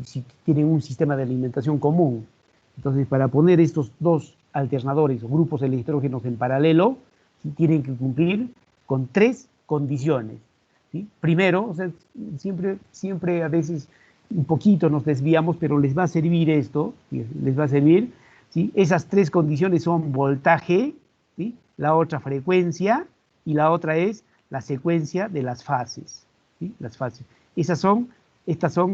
Si tienen un sistema de alimentación común. Entonces, para poner estos dos alternadores o grupos electrógenos en paralelo, tienen que cumplir con 3 condiciones. ¿Sí? Primero, o sea, siempre a veces un poquito nos desviamos, pero les va a servir esto, les va a servir, ¿sí? Esas 3 condiciones son voltaje, ¿sí?, la otra frecuencia y la otra es la secuencia de las fases, ¿sí? Las fases. Estas son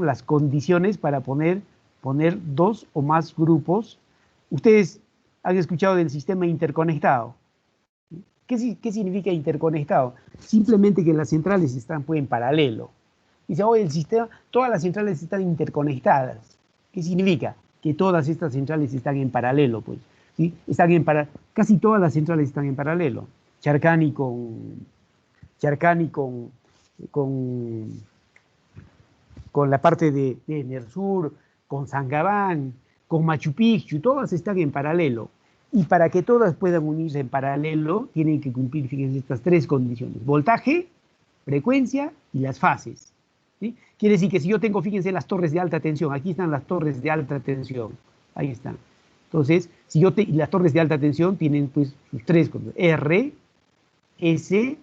las condiciones para poner 2 o más grupos. Ustedes han escuchado del sistema interconectado. ¿Qué significa interconectado? Simplemente que las centrales están pues, en paralelo. Dice, hoy el sistema, todas las centrales están interconectadas. ¿Qué significa? Que todas estas centrales están en paralelo, pues. ¿Sí? Casi todas las centrales están en paralelo. Charcani con la parte de Nersur, con Sangabán, con Machu Picchu, todas están en paralelo. Y para que todas puedan unirse en paralelo, tienen que cumplir, fíjense, estas 3 condiciones. Voltaje, frecuencia y las fases. ¿Sí? Quiere decir que si yo tengo, fíjense, las torres de alta tensión, aquí están las torres de alta tensión, ahí están. Entonces, las torres de alta tensión tienen pues sus 3 condiciones, R, S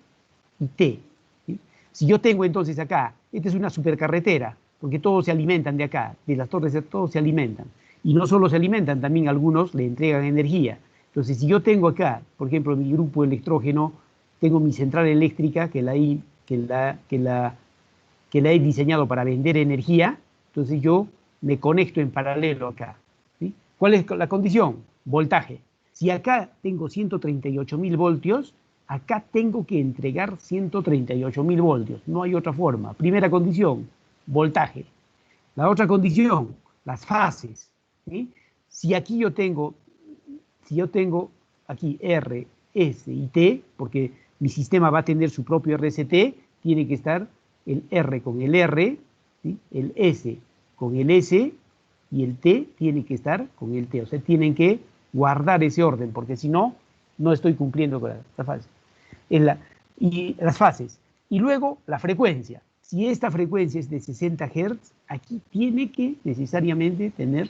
y T. ¿Sí? Si yo tengo entonces acá, esta es una supercarretera, porque todos se alimentan de acá, de las torres todos se alimentan. Y no solo se alimentan, también algunos le entregan energía. Entonces, si yo tengo acá, por ejemplo, mi grupo electrógeno, tengo mi central eléctrica que la he diseñado para vender energía, entonces yo me conecto en paralelo acá. ¿Sí? ¿Cuál es la condición? Voltaje. Si acá tengo 138.000 voltios, acá tengo que entregar 138.000 voltios. No hay otra forma. Primera condición, voltaje. La otra condición, las fases. ¿Sí? Si yo tengo aquí R, S y T, porque mi sistema va a tener su propio RST, tiene que estar el R con el R, ¿sí?, el S con el S y el T tiene que estar con el T. O sea, tienen que guardar ese orden, porque si no, no estoy cumpliendo con la fase. Y las fases. Y luego la frecuencia. Si esta frecuencia es de 60 Hz, aquí tiene que necesariamente tener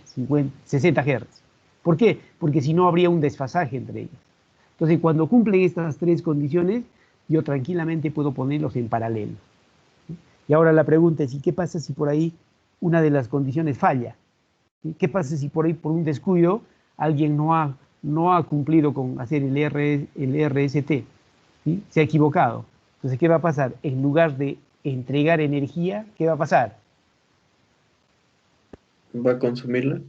60 Hz. ¿Por qué? Porque si no habría un desfasaje entre ellas. Entonces, cuando cumplen estas 3 condiciones, yo tranquilamente puedo ponerlos en paralelo. Y ahora la pregunta es, ¿y qué pasa si por ahí una de las condiciones falla? ¿Qué pasa si por ahí, por un descuido, alguien no ha cumplido con hacer el RST? ¿Sí? Se ha equivocado. Entonces, ¿qué va a pasar? En lugar de entregar energía, ¿qué va a pasar? ¿Va a consumirla?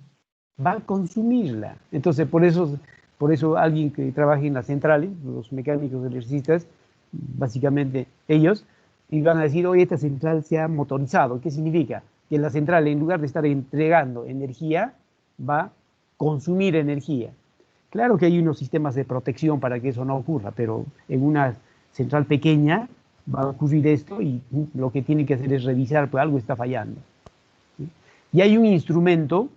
Va a consumirla. Entonces, por eso alguien que trabaje en las centrales, los mecánicos electricistas, básicamente ellos, y van a decir, oye, esta central se ha motorizado. ¿Qué significa? Que la central, en lugar de estar entregando energía, va a consumir energía. Claro que hay unos sistemas de protección para que eso no ocurra, pero en una central pequeña va a ocurrir esto y lo que tiene que hacer es revisar, pues algo está fallando. ¿Sí? Y hay un instrumento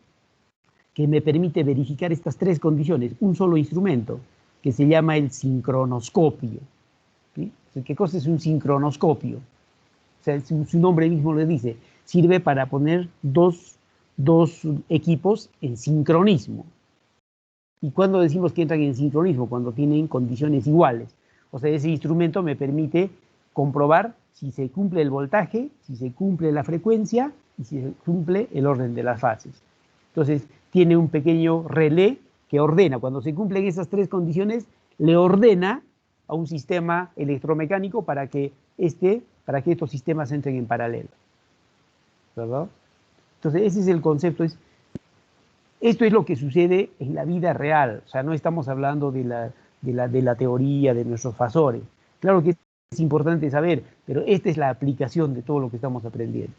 que me permite verificar estas 3 condiciones, un solo instrumento, que se llama el sincronoscopio. ¿Qué cosa es un sincronoscopio? O sea, su nombre mismo le dice, sirve para poner dos equipos en sincronismo. ¿Y cuándo decimos que entran en sincronismo? Cuando tienen condiciones iguales. O sea, ese instrumento me permite comprobar si se cumple el voltaje, si se cumple la frecuencia y si se cumple el orden de las fases. Entonces, tiene un pequeño relé que ordena. Cuando se cumplen esas tres condiciones, le ordena a un sistema electromecánico para que estos sistemas entren en paralelo. ¿Verdad? Entonces, ese es el concepto. Esto es lo que sucede en la vida real. O sea, no estamos hablando de la teoría de nuestros fasores. Claro que es importante saber, pero esta es la aplicación de todo lo que estamos aprendiendo.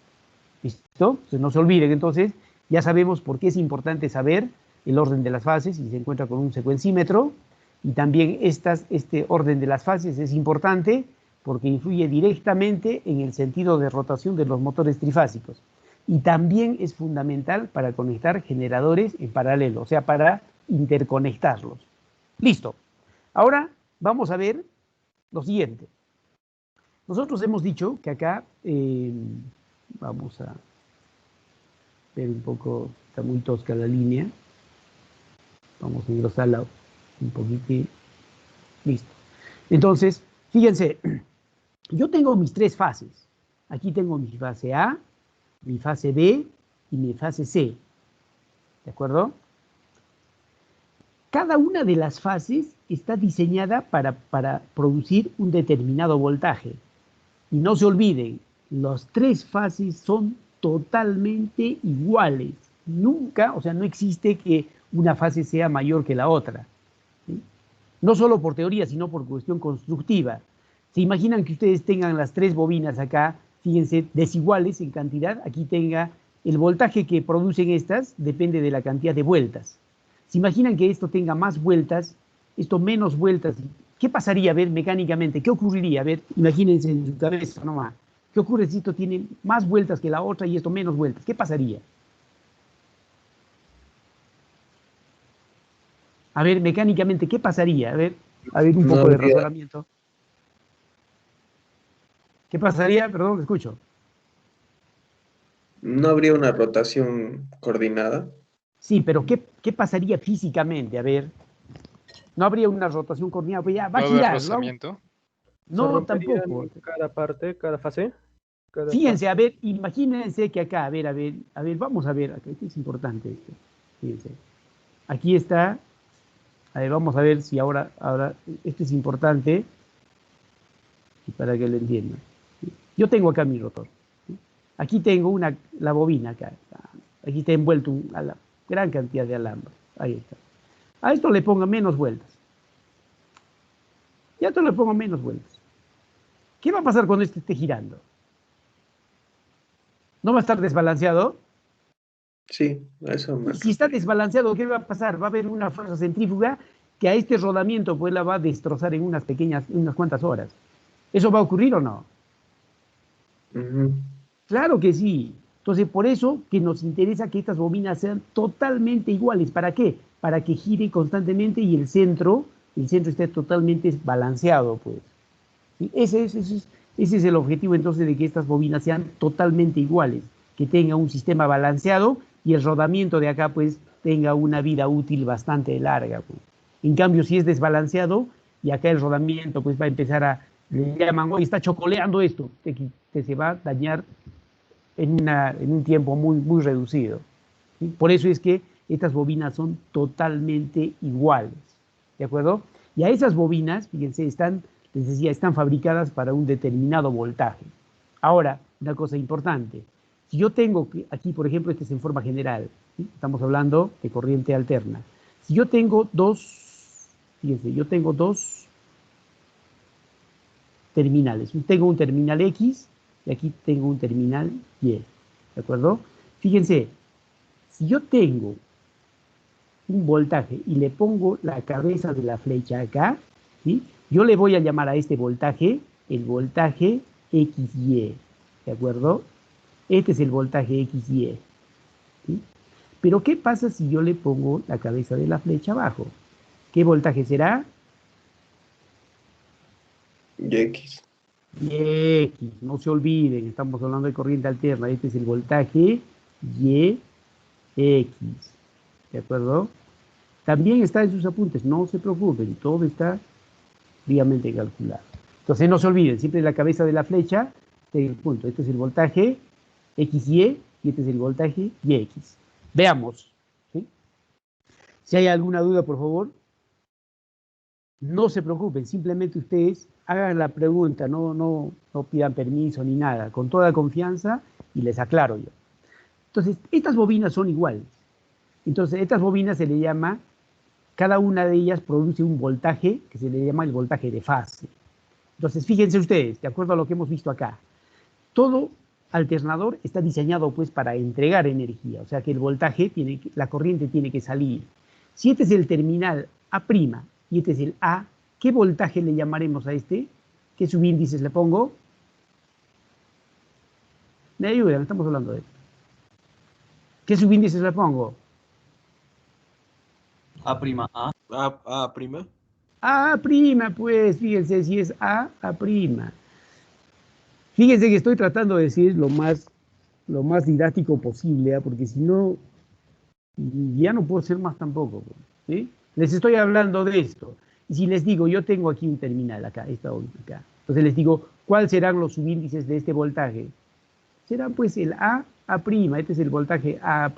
¿Listo? Entonces, no se olviden, entonces, ya sabemos por qué es importante saber el orden de las fases y se encuentra con un secuencímetro. Y también este orden de las fases es importante porque influye directamente en el sentido de rotación de los motores trifásicos. Y también es fundamental para conectar generadores en paralelo, o sea, para interconectarlos. Listo. Ahora vamos a ver lo siguiente. Nosotros hemos dicho que acá, vamos a ver un poco, está muy tosca la línea. Vamos a engrosarla un poquito. Listo. Entonces, fíjense, yo tengo mis tres fases. Aquí tengo mi fase A, mi fase B y mi fase C. ¿De acuerdo? Cada una de las fases está diseñada para producir un determinado voltaje. Y no se olviden, las tres fases son totalmente iguales. Nunca, o sea, no existe que una fase sea mayor que la otra. ¿Sí? No solo por teoría, sino por cuestión constructiva. ¿Se imaginan que ustedes tengan las tres bobinas acá, fíjense, desiguales en cantidad? Aquí tenga el voltaje que producen estas, depende de la cantidad de vueltas. ¿Se imaginan que esto tenga más vueltas, esto menos vueltas? ¿Qué pasaría, a ver, mecánicamente? ¿Qué ocurriría? A ver, imagínense en su cabeza nomás. ¿Qué ocurre si esto tiene más vueltas que la otra y esto menos vueltas? ¿Qué pasaría? A ver, mecánicamente, ¿qué pasaría? A ver un poco de razonamiento. ¿Qué pasaría? Perdón, te escucho. ¿No habría una rotación coordinada? Sí, pero ¿qué pasaría físicamente? A ver, no habría una rotación coordinada, pues ya va a girar. Rozamiento. No, tampoco. Cada parte, cada fase. Fíjense, a ver, imagínense que acá, a ver, vamos a ver, aquí es importante esto. Fíjense. Aquí está, a ver, vamos a ver si ahora, esto es importante y para que lo entiendan. Yo tengo acá mi rotor. Aquí tengo la bobina acá. Aquí está envuelto a gran cantidad de alambre. Ahí está. A esto le pongo menos vueltas. Y a esto le pongo menos vueltas. ¿Qué va a pasar cuando este esté girando? ¿No va a estar desbalanceado? Sí, eso me... Si está desbalanceado, ¿qué va a pasar? Va a haber una fuerza centrífuga que a este rodamiento pues la va a destrozar en unas cuantas horas. ¿Eso va a ocurrir o no? Claro que sí. Entonces, por eso que nos interesa que estas bobinas sean totalmente iguales. ¿Para qué? Para que gire constantemente y el centro esté totalmente balanceado, pues. ¿Sí? Ese es el objetivo, entonces, de que estas bobinas sean totalmente iguales, que tenga un sistema balanceado y el rodamiento de acá, pues, tenga una vida útil bastante larga, pues. En cambio, si es desbalanceado y acá el rodamiento, pues, va a empezar le llaman, oye, está chocoleando esto, que se va a dañar en un tiempo muy, muy reducido. ¿Sí? Por eso es que estas bobinas son totalmente iguales, ¿de acuerdo? Y a esas bobinas, fíjense, les decía, están fabricadas para un determinado voltaje. Ahora, una cosa importante, si yo tengo aquí, por ejemplo, este es en forma general, ¿sí? Estamos hablando de corriente alterna. Si yo tengo fíjense, yo tengo dos terminales. Tengo un terminal X y aquí tengo un terminal Y. ¿De acuerdo? Fíjense, si yo tengo un voltaje y le pongo la cabeza de la flecha acá, ¿sí? Yo le voy a llamar a este voltaje el voltaje XY. ¿De acuerdo? Este es el voltaje XY. ¿Sí? Pero ¿qué pasa si yo le pongo la cabeza de la flecha abajo? ¿Qué voltaje será? Y X. Y X, no se olviden, estamos hablando de corriente alterna. Este es el voltaje Y X. ¿De acuerdo? También está en sus apuntes, no se preocupen, todo está fríamente calculado. Entonces no se olviden, siempre la cabeza de la flecha, el punto. Este es el voltaje XY y este es el voltaje YX. Veamos. ¿Sí? Si hay alguna duda, por favor, no se preocupen, simplemente ustedes hagan la pregunta, no pidan permiso ni nada, con toda confianza y les aclaro yo. Entonces, estas bobinas son iguales. Entonces, estas bobinas se le llama, cada una de ellas produce un voltaje que se le llama el voltaje de fase. Entonces, fíjense ustedes, de acuerdo a lo que hemos visto acá, todo alternador está diseñado pues para entregar energía, o sea que el voltaje, la corriente tiene que salir. Si este es el terminal A' y este es el A, ¿qué voltaje le llamaremos a este? ¿Qué subíndices le pongo? Me ayudan, estamos hablando de esto. ¿Qué subíndices le pongo? A'. A prima. A', pues, fíjense si es A'. Fíjense que estoy tratando de decir lo más didáctico posible, porque si no, ya no puedo ser más tampoco. ¿Sí? Les estoy hablando de esto. Y si les digo, yo tengo aquí un terminal acá, esta bobina acá. Entonces les digo, ¿cuáles serán los subíndices de este voltaje? Serán pues el A', este es el voltaje A'.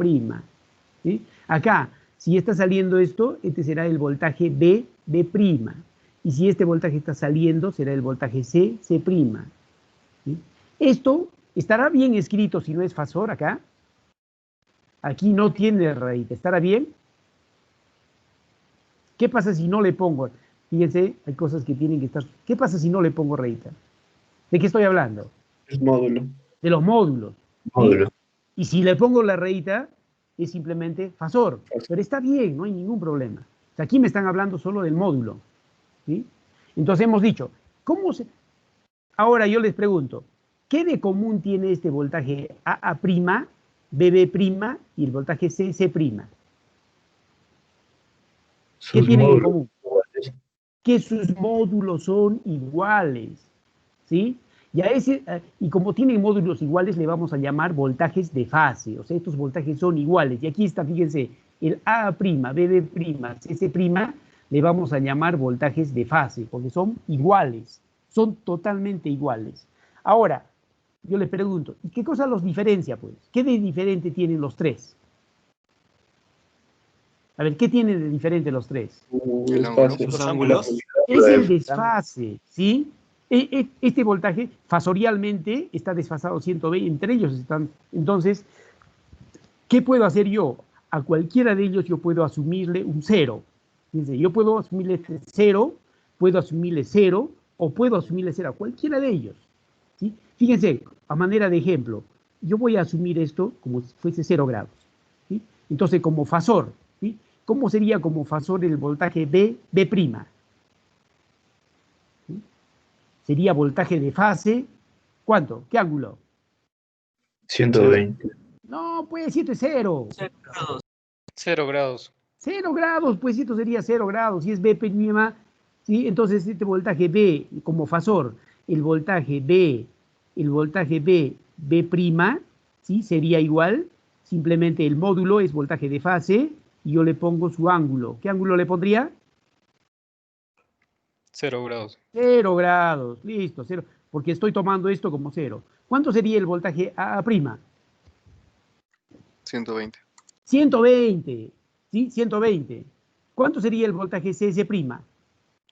¿Sí? Acá, si está saliendo esto, este será el voltaje B'. Y si este voltaje está saliendo, será el voltaje C'. ¿Sí? Esto estará bien escrito si no es fasor acá. Aquí no tiene raíz, ¿estará bien? ¿Qué pasa si no le pongo? Fíjense, hay cosas que tienen que estar... ¿Qué pasa si no le pongo raíz? ¿De qué estoy hablando? El módulo. De los módulos. Módulo. ¿Sí? Y si le pongo la raíz, es simplemente fasor. Pero está bien, no hay ningún problema. O sea, aquí me están hablando solo del módulo. ¿Sí? Entonces hemos dicho, ¿cómo se...? Ahora yo les pregunto, ¿qué de común tiene este voltaje A', BB' y el voltaje C'? ¿Qué tienen en común? Que sus módulos son iguales. ¿Sí? Y como tienen módulos iguales, le vamos a llamar voltajes de fase. O sea, estos voltajes son iguales. Y aquí está, fíjense, el A', BB', CC', le vamos a llamar voltajes de fase, porque son iguales. Son totalmente iguales. Ahora, yo les pregunto, ¿y qué cosa los diferencia, pues? ¿Qué de diferente tienen los tres? A ver, ¿qué tienen de diferente los tres? El espacio. Los ángulos. Es el desfase, ¿sí? Este voltaje fasorialmente está desfasado 120, entre ellos están. Entonces, ¿qué puedo hacer yo? A cualquiera de ellos yo puedo asumirle un cero. Fíjense, yo puedo asumirle cero, puedo asumirle cero, o puedo asumirle cero a cualquiera de ellos. ¿Sí? Fíjense, a manera de ejemplo, yo voy a asumir esto como si fuese 0 grados. ¿Sí? Entonces, como fasor, ¿sí? ¿Cómo sería como fasor el voltaje B'? ¿Sí? Sería voltaje de fase, ¿cuánto? ¿Qué ángulo? 120. No, pues esto es 0. 0 grados. 0 grados, pues esto sería 0 grados. Si es B', ¿sí? Entonces este voltaje B como fasor, el voltaje B, B', ¿sí? Sería igual, simplemente el módulo es voltaje de fase y yo le pongo su ángulo. ¿Qué ángulo le pondría? 0 grados. 0 grados, listo, 0, porque estoy tomando esto como 0. ¿Cuánto sería el voltaje A'? 120. 120, ¿sí? 120. ¿Cuánto sería el voltaje CS'?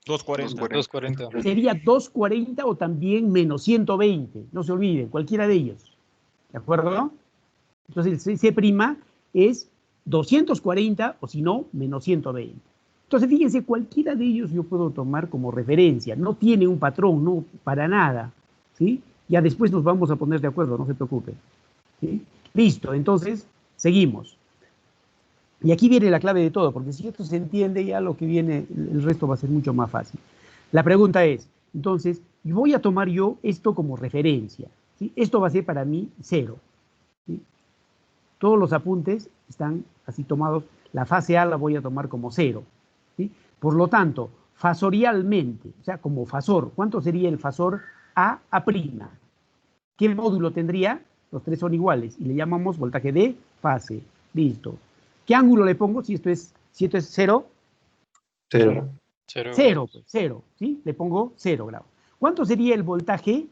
240. 240. Sería 240 o también menos 120, no se olviden, cualquiera de ellos. ¿De acuerdo? Entonces el C' es 240 o si no, menos 120. Entonces fíjense, cualquiera de ellos yo puedo tomar como referencia, no tiene un patrón, no para nada. ¿Sí? Ya después nos vamos a poner de acuerdo, no se preocupen. ¿Sí? Listo, entonces seguimos. Y aquí viene la clave de todo, porque si esto se entiende, ya lo que viene, el resto va a ser mucho más fácil. La pregunta es, entonces, voy a tomar yo esto como referencia. ¿Sí? Esto va a ser para mí 0. ¿Sí? Todos los apuntes están así tomados. La fase A la voy a tomar como 0. ¿Sí? Por lo tanto, fasorialmente, o sea, como fasor. ¿Cuánto sería el fasor A'? ¿Qué módulo tendría? Los tres son iguales y le llamamos voltaje de fase. Listo. ¿Qué ángulo le pongo? Si esto es 0, 0. 0, pues, 0, ¿sí? Le pongo 0 grados. ¿Cuánto sería el voltaje?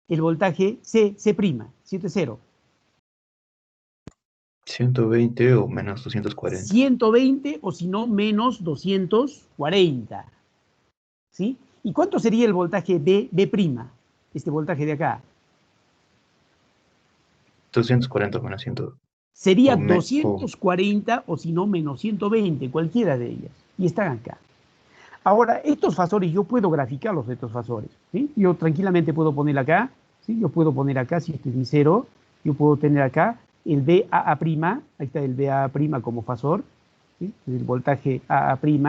El voltaje C', si esto es 0. 120 o menos 240. 120 o si no, menos 240. ¿Sí? ¿Y cuánto sería el voltaje B'? Este voltaje de acá. 240 menos 100. Sería O me- 240 o si no, menos 120, cualquiera de ellas. Y están acá. Ahora, estos fasores, yo puedo graficarlos, estos fasores. ¿Sí? Yo tranquilamente puedo poner acá, ¿sí? Yo puedo poner acá, si este es mi 0, yo puedo tener acá el BAA', ahí está el BAA' como fasor, ¿sí? El voltaje AA', ¿sí?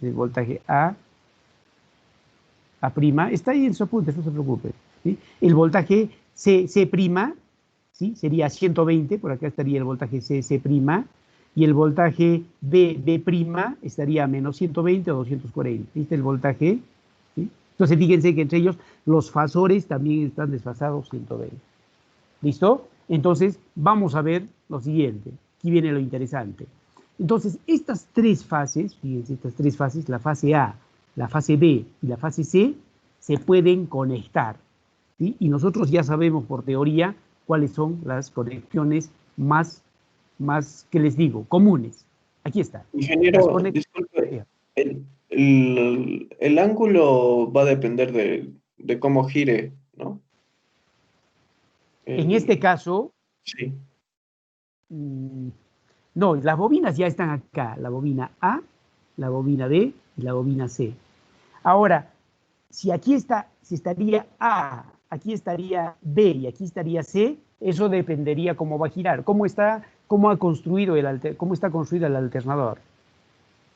El voltaje A', está ahí en su apunte, no se preocupe. ¿Sí? El voltaje C', ¿sí? Sería 120, por acá estaría el voltaje C', y el voltaje B' estaría a menos 120 o 240. ¿Viste el voltaje? ¿Sí? Entonces fíjense que entre ellos los fasores también están desfasados 120. ¿Listo? Entonces vamos a ver lo siguiente. Aquí viene lo interesante. Entonces estas tres fases, fíjense, estas tres fases, la fase A, la fase B y la fase C, se pueden conectar. ¿Sí? Y nosotros ya sabemos por teoría cuáles son las conexiones más, ¿qué les digo?, comunes. Aquí está. Ingeniero, disculpe, el ángulo va a depender de cómo gire, ¿no? En este caso, Sí. no, las bobinas ya están acá. La bobina A, la bobina B y la bobina C. Ahora, si aquí está, si estaría A, aquí estaría B y aquí estaría C, eso dependería cómo va a girar, cómo está construido el alternador.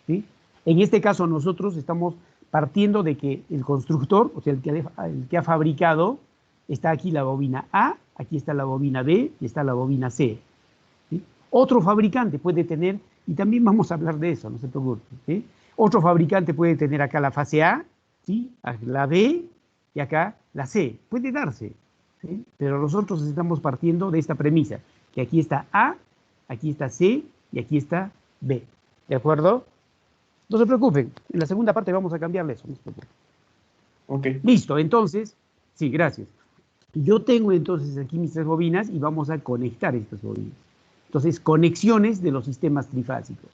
¿Sí? En este caso nosotros estamos partiendo de que el constructor, o sea, el que ha fabricado, está aquí la bobina A, aquí está la bobina B y está la bobina C. ¿Sí? Otro fabricante puede tener, y también vamos a hablar de eso, no se preocupen, ¿sí? Otro fabricante puede tener acá la fase A, ¿sí? La B y acá la C. Puede darse, ¿sí? Pero nosotros estamos partiendo de esta premisa, que aquí está A, aquí está C y aquí está B. ¿De acuerdo? No se preocupen, en la segunda parte vamos a cambiarle eso, no se preocupen. Ok. Listo, entonces, sí, gracias. Yo tengo entonces aquí mis tres bobinas y vamos a conectar estas bobinas. Entonces, conexiones de los sistemas trifásicos.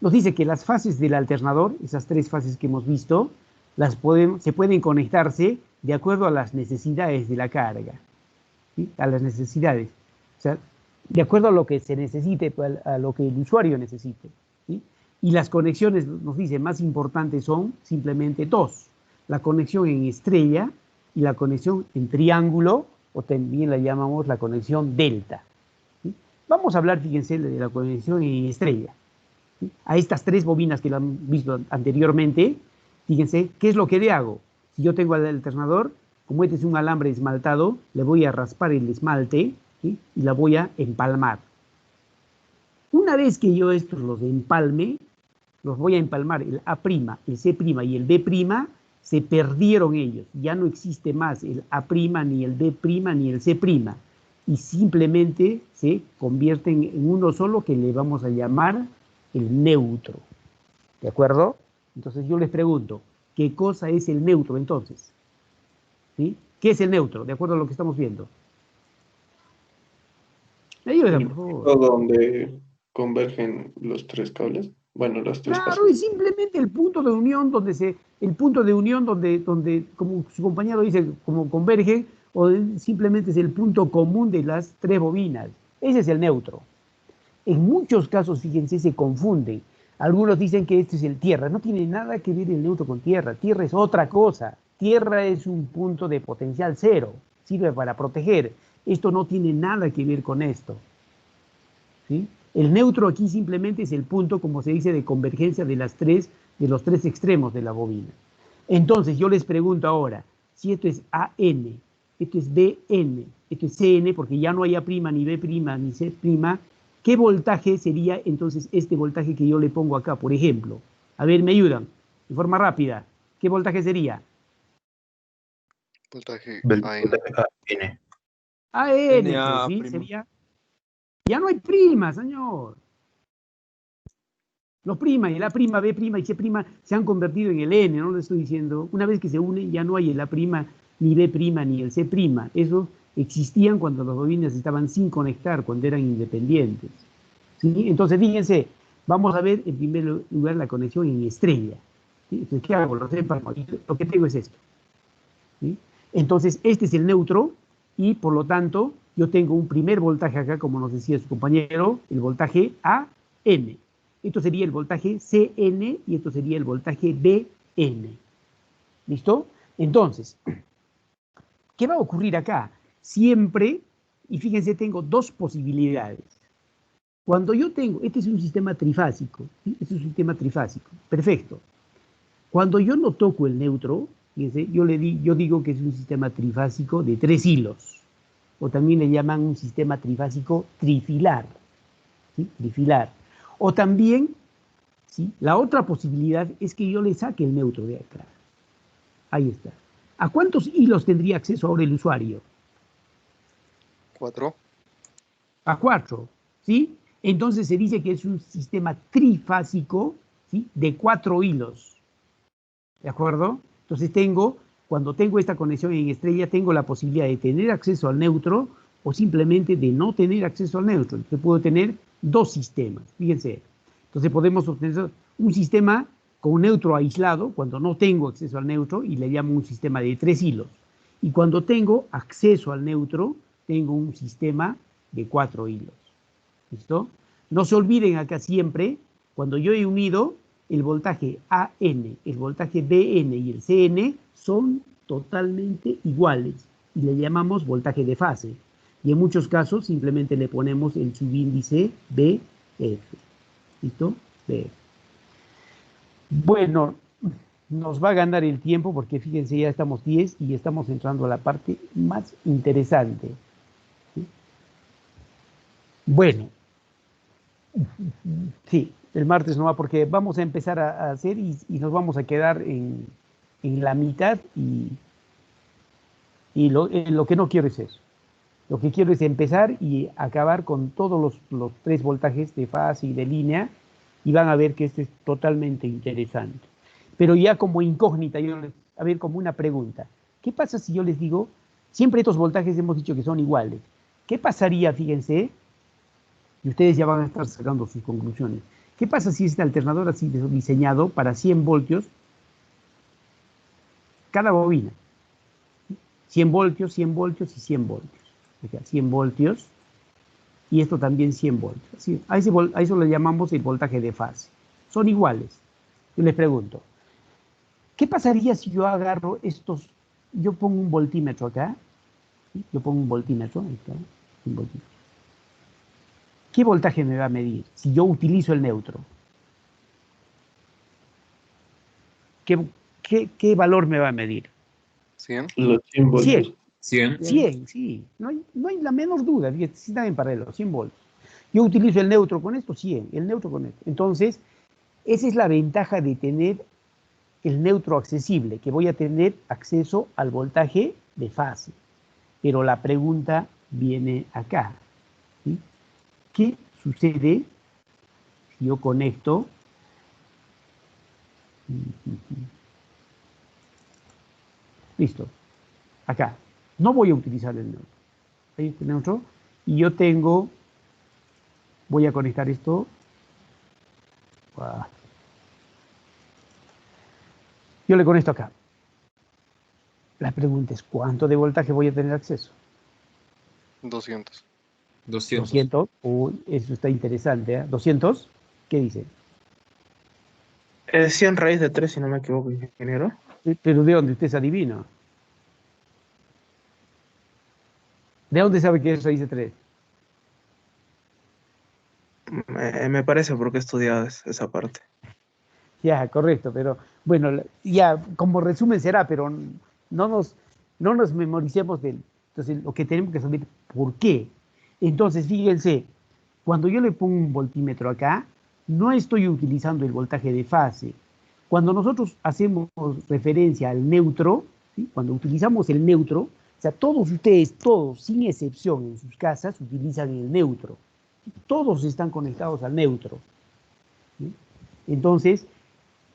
Nos dice que las fases del alternador, esas tres fases que hemos visto, se pueden conectarse de acuerdo a las necesidades de la carga. ¿Sí? A las necesidades. O sea, de acuerdo a lo que se necesite, a lo que el usuario necesite. ¿Sí? Y las conexiones, nos dice, más importantes son simplemente dos. La conexión en estrella y la conexión en triángulo, o también la llamamos la conexión delta. ¿Sí? Vamos a hablar, fíjense, de la conexión en estrella. ¿Sí? A estas tres bobinas que lo han visto anteriormente, fíjense, ¿qué es lo que le hago? Si yo tengo el alternador, como este es un alambre esmaltado, le voy a raspar el esmalte, ¿sí? Y la voy a empalmar. Una vez que yo estos los empalme, los voy a empalmar el A', el C' y el B', se perdieron ellos. Ya no existe más el A', ni el B', ni el C'. Y simplemente se convierten en uno solo que le vamos a llamar el neutro. ¿De acuerdo? Entonces yo les pregunto, ¿qué cosa es el neutro entonces? ¿Sí? ¿Qué es el neutro? De acuerdo a lo que estamos viendo. Ayúdame, por favor. Donde convergen los tres cables. Bueno, las tres Claro, fases. es simplemente el punto de unión donde, como su compañero dice, como converge, o simplemente es el punto común de las tres bobinas. Ese es el neutro. En muchos casos, fíjense, se confunden. Algunos dicen que este es el tierra. No tiene nada que ver el neutro con tierra. Tierra es otra cosa. Tierra es un punto de potencial cero. Sirve para proteger. Esto no tiene nada que ver con esto. ¿Sí? El neutro aquí simplemente es el punto, como se dice, de convergencia de los tres extremos de la bobina. Entonces, yo les pregunto ahora, si esto es AN, esto es BN, esto es CN, porque ya no hay A', ni B', ni C', ¿qué voltaje sería entonces este voltaje que yo le pongo acá, por ejemplo? A ver, ¿me ayudan? de forma rápida, ¿qué voltaje sería? Voltaje Del AN. voltaje AN. AN, pues, NA ¿sí? prima. Sería. Ya no hay prima, señor. Los prima y la prima, B prima y C prima se han convertido en el N, no le estoy diciendo. Una vez que se unen ya no hay el A prima, ni B prima, ni el C prima. Eso existían cuando los bobines estaban sin conectar, cuando eran independientes. ¿Sí? Entonces, fíjense, vamos a ver en primer lugar la conexión en estrella. ¿Sí? Entonces, ¿qué hago? Lo que tengo es esto. ¿Sí? Entonces, este es el neutro y por lo tanto yo tengo un primer voltaje acá, como nos decía su compañero, el voltaje AN. Esto sería el voltaje CN y esto sería el voltaje BN. ¿Listo? Entonces, ¿qué va a ocurrir acá? Siempre, y fíjense, tengo dos posibilidades. Cuando yo tengo, este es un sistema trifásico, ¿sí? Este es un sistema trifásico, perfecto. Cuando yo no toco el neutro, fíjense, yo digo que es un sistema trifásico de 3 hilos, o también le llaman un sistema trifásico trifilar, ¿sí? Trifilar. O también, ¿sí? La otra posibilidad es que yo le saque el neutro de acá. Ahí está. ¿A cuántos hilos tendría acceso ahora el usuario? 4. A 4, ¿sí? Entonces se dice que es un sistema trifásico, ¿sí? De 4 hilos. ¿De acuerdo? Entonces cuando tengo esta conexión en estrella, tengo la posibilidad de tener acceso al neutro o simplemente de no tener acceso al neutro. Entonces puedo tener dos sistemas, fíjense. Entonces podemos obtener un sistema con neutro aislado cuando no tengo acceso al neutro y le llamo un sistema de 3 hilos. Y cuando tengo acceso al neutro, tengo un sistema de 4 hilos. ¿Listo? No se olviden acá siempre, cuando yo he unido el voltaje AN, el voltaje BN y el CN son totalmente iguales y le llamamos voltaje de fase. Y en muchos casos simplemente le ponemos el subíndice BF. ¿Listo? BF. Bueno, nos va a ganar el tiempo porque fíjense, ya estamos 10 y estamos entrando a la parte más interesante. ¿Sí? Bueno, sí, el martes no va porque vamos a empezar a hacer y nos vamos a quedar en la mitad y lo que no quiero es eso. Lo que quiero es empezar y acabar con todos los 3 voltajes de fase y de línea y van a ver que esto es totalmente interesante. Pero ya como incógnita, a ver, como una pregunta. ¿Qué pasa si yo les digo, siempre estos voltajes hemos dicho que son iguales? ¿Qué pasaría, fíjense, y ustedes ya van a estar sacando sus conclusiones? ¿Qué pasa si este alternador así diseñado para 100 voltios cada bobina? 100 voltios, 100 voltios y 100 voltios. O sea, 100 voltios y esto también 100 voltios. ¿Sí? A eso le llamamos el voltaje de fase. Son iguales. Yo les pregunto, ¿qué pasaría si yo agarro estos, yo pongo un voltímetro acá, ¿sí? Yo pongo un voltímetro, ahí está, un voltímetro. ¿Qué voltaje me va a medir si yo utilizo el neutro? ¿Qué valor me va a medir? 100. Los 100 voltios. 100. 100, sí. No hay la menor duda. Si están en paralelo, 100 voltios. Yo utilizo el neutro con esto, 100. El neutro con esto. Entonces, esa es la ventaja de tener el neutro accesible, que voy a tener acceso al voltaje de fase. Pero la pregunta viene acá. ¿Sí? ¿Qué sucede si yo conecto? Listo. Acá. No voy a utilizar el neutro. Ahí está el neutro. Y yo voy a conectar esto. Yo le conecto acá. La pregunta es, ¿cuánto de voltaje voy a tener acceso? 200. 200. Uy, eso está interesante, ¿eh? 200. ¿Qué dice? 100 raíz de 3, si no me equivoco, ingeniero. Pero ¿de dónde? Usted es adivino. ¿De dónde sabe que es raíz de 3? Me parece porque he estudiado esa parte. Ya, correcto, pero bueno, ya como resumen será, pero no nos memoricemos de él. Entonces, lo que tenemos que saber, ¿por qué? Entonces, fíjense, cuando yo le pongo un voltímetro acá, no estoy utilizando el voltaje de fase. Cuando nosotros hacemos referencia al neutro, ¿sí? Cuando utilizamos el neutro, o sea, todos ustedes, todos, sin excepción, en sus casas utilizan el neutro. Todos están conectados al neutro. ¿Sí? Entonces,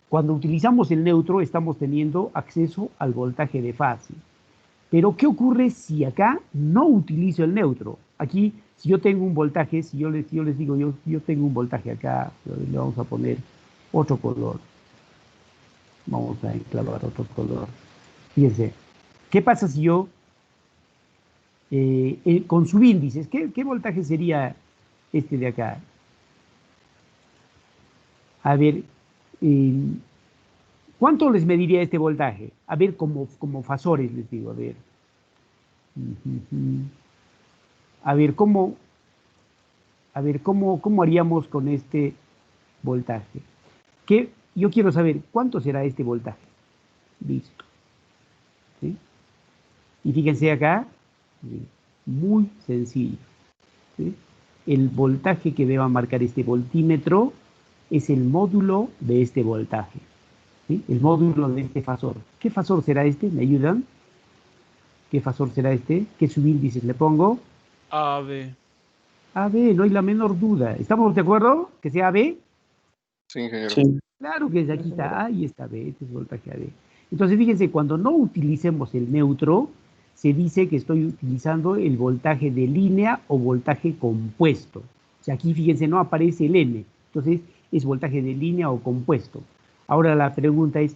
cuando utilizamos el neutro, estamos teniendo acceso al voltaje de fase. Pero, ¿qué ocurre si acá no utilizo el neutro? Aquí, si yo tengo un voltaje, si yo les digo, yo tengo un voltaje acá, le vamos a poner otro color. Vamos a enclavar otro color. Fíjense, ¿qué pasa si yo, con subíndices, ¿qué voltaje sería este de acá? A ver, ¿cuánto les mediría este voltaje? A ver, como fasores les digo, a ver. A ver, ¿cómo haríamos con este voltaje? Yo quiero saber cuánto será este voltaje. Listo. ¿Sí? Y fíjense acá, muy sencillo. ¿Sí? El voltaje que deba marcar este voltímetro es el módulo de este voltaje. ¿Sí? El módulo de este fasor. ¿Qué fasor será este? ¿Me ayudan? ¿Qué fasor será este? ¿Qué subíndices le pongo? AB. AB, no hay la menor duda. ¿Estamos de acuerdo? ¿Que sea AB? Sí, ingeniero. Sí. Claro que aquí está A y está B, este es voltaje AB. Entonces, fíjense, cuando no utilicemos el neutro, se dice que estoy utilizando el voltaje de línea o voltaje compuesto. O sea, aquí, fíjense, no aparece el N. Entonces, es voltaje de línea o compuesto. Ahora la pregunta es,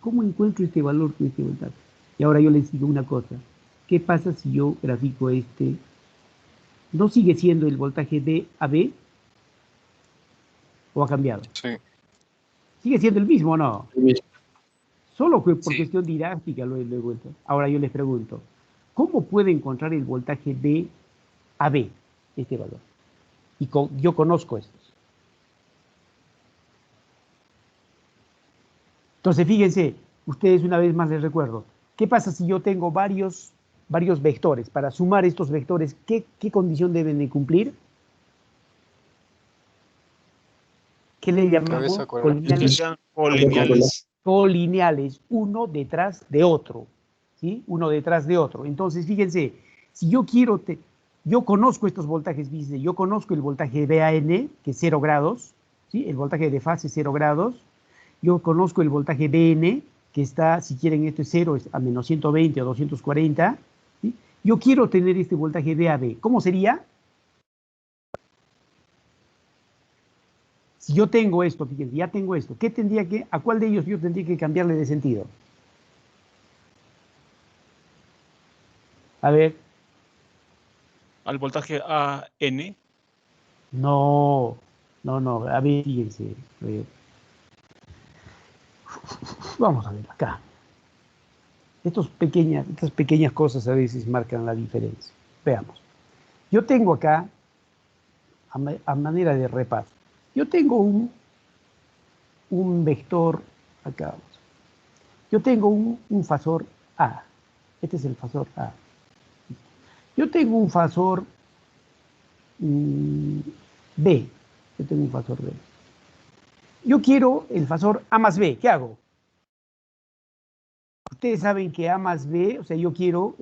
¿cómo encuentro este valor con este voltaje? Y ahora yo les digo una cosa. ¿Qué pasa si yo grafico este? ¿No sigue siendo el voltaje de AB? ¿O ha cambiado? Sí. ¿Sigue siendo el mismo o no? Solo que por Sí. cuestión didáctica lo he vuelto. Ahora yo les pregunto, ¿cómo puedo encontrar el voltaje de AB, este valor? Y yo conozco estos. Entonces, fíjense, ustedes una vez más les recuerdo, ¿qué pasa si yo tengo varios vectores? Para sumar estos vectores, ¿qué condición deben de cumplir? ¿Qué le llamamos? Cabeza cuadrada. Que sean colineales. Colineales, uno detrás de otro, ¿sí? Uno detrás de otro. Entonces, fíjense, si yo quiero, yo conozco estos voltajes, fíjense, yo conozco el voltaje BAN, que es 0 grados, ¿sí? El voltaje de fase es 0 grados. Yo conozco el voltaje BN, que está, si quieren, esto es 0, es a menos 120 o 240. ¿Sí? Yo quiero tener este voltaje BAB. ¿Cómo sería? Si yo tengo esto, fíjense, ya tengo esto, ¿a cuál de ellos yo tendría que cambiarle de sentido? A ver. Al voltaje AN. No, a ver, fíjense. Vamos a ver acá. Estas pequeñas cosas a veces marcan la diferencia. Veamos. Yo tengo acá, a manera de repaso, yo tengo un vector, acá vamos. Yo tengo un fasor A. Este es el fasor A. Yo tengo un fasor B. Yo tengo un fasor B. Yo quiero el fasor A más B. ¿Qué hago? Ustedes saben que A más B, o sea, yo quiero,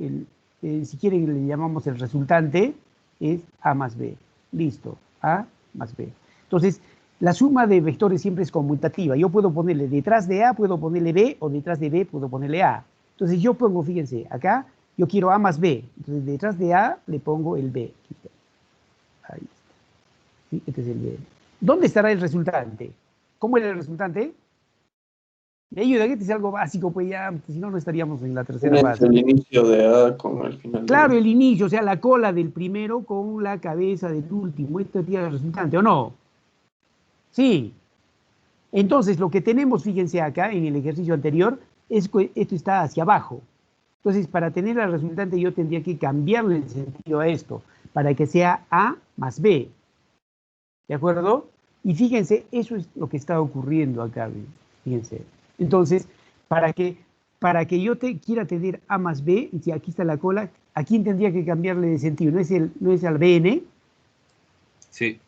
si quieren le llamamos el resultante, es A más B. Listo, A más B. Entonces, la suma de vectores siempre es conmutativa. Yo puedo ponerle detrás de A, puedo ponerle B, o detrás de B puedo ponerle A. Entonces yo pongo, fíjense, acá yo quiero A más B. Entonces detrás de A le pongo el B. Ahí está. ¿Sí? Este es el B. ¿Dónde estará el resultante? ¿Cómo era el resultante? Me ayuda, que este es algo básico, pues ya, si no, no estaríamos en la tercera fase. El inicio de A con el final. Claro, el inicio, o sea, la cola del primero con la cabeza del último. Esto tiene el resultante, ¿o no? Sí. Entonces, lo que tenemos, fíjense acá, en el ejercicio anterior, es que esto está hacia abajo. Entonces, para tener el resultante, yo tendría que cambiarle el sentido a esto, para que sea A más B. ¿De acuerdo? Y fíjense, eso es lo que está ocurriendo acá, fíjense. Entonces, para que yo quiera tener A más B, y si aquí está la cola, ¿a quién tendría que cambiarle de sentido? ¿No es al BN? Sí.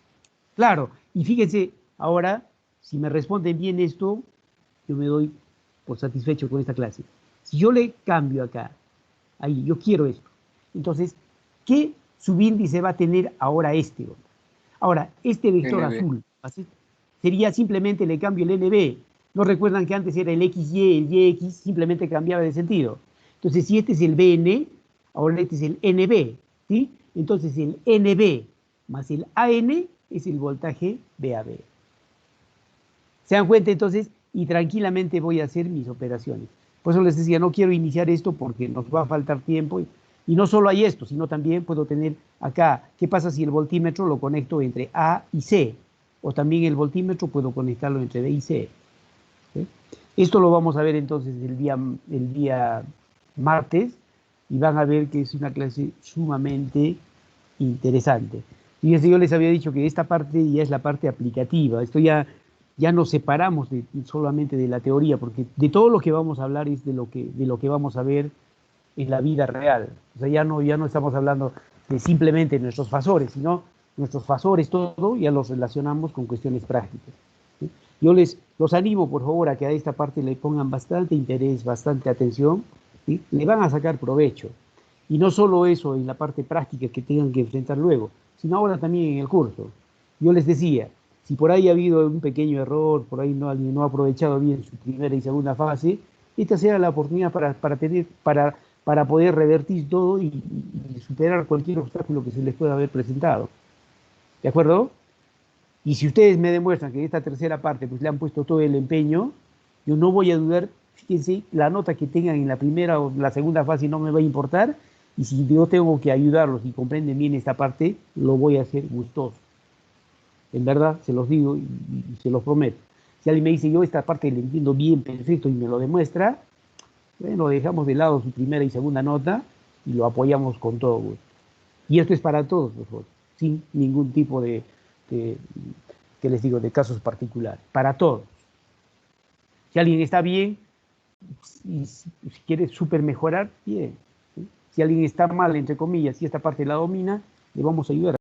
Claro, y fíjense, ahora, si me responden bien esto, yo me doy por satisfecho con esta clase. Si yo le cambio acá, ahí, yo quiero esto. Entonces, ¿qué subíndice va a tener ahora este? Ahora, este vector NB. azul, ¿así? Sería simplemente le cambio el NB. ¿No recuerdan que antes era el XY, el YX, simplemente cambiaba de sentido? Entonces, si este es el BN, ahora este es el NB, ¿sí? Entonces, el NB más el AN es el voltaje BAB. ¿Se dan cuenta entonces? Y tranquilamente voy a hacer mis operaciones. Por eso les decía, no quiero iniciar esto porque nos va a faltar tiempo. Y no solo hay esto, sino también puedo tener acá, ¿qué pasa si el voltímetro lo conecto entre A y C? O también el voltímetro puedo conectarlo entre B y C. ¿Sí? Esto lo vamos a ver entonces el día martes y van a ver que es una clase sumamente interesante. Fíjense, yo les había dicho que esta parte ya es la parte aplicativa. Esto ya nos separamos solamente de la teoría, porque de todo lo que vamos a hablar es de lo que vamos a ver en la vida real. O sea, ya no estamos hablando de simplemente nuestros fasores, sino nuestros fasores, todo ya los relacionamos con cuestiones prácticas. ¿Sí? Yo los animo, por favor, a que a esta parte le pongan bastante interés, bastante atención, ¿sí? Le van a sacar provecho. Y no solo eso en la parte práctica que tengan que enfrentar luego, sino ahora también en el curso. Yo les decía, si por ahí ha habido un pequeño error, por ahí alguien no ha aprovechado bien su primera y segunda fase, esta sea la oportunidad para poder revertir todo y superar cualquier obstáculo que se les pueda haber presentado. ¿De acuerdo? Y si ustedes me demuestran que en esta tercera parte pues le han puesto todo el empeño, yo no voy a dudar, fíjense, la nota que tengan en la primera o la segunda fase no me va a importar, y si yo tengo que ayudarlos y comprenden bien esta parte, lo voy a hacer gustoso. En verdad, se los digo y se los prometo. Si alguien me dice, yo esta parte la entiendo bien, perfecto, y me lo demuestra, bueno, dejamos de lado su primera y segunda nota y lo apoyamos con todo gusto. Y esto es para todos, por favor, sin ningún tipo de ¿qué les digo?, de casos particulares. Para todos. Si alguien está bien y si quiere súper mejorar, bien. ¿Sí? Si alguien está mal, entre comillas, y esta parte la domina, le vamos a ayudar.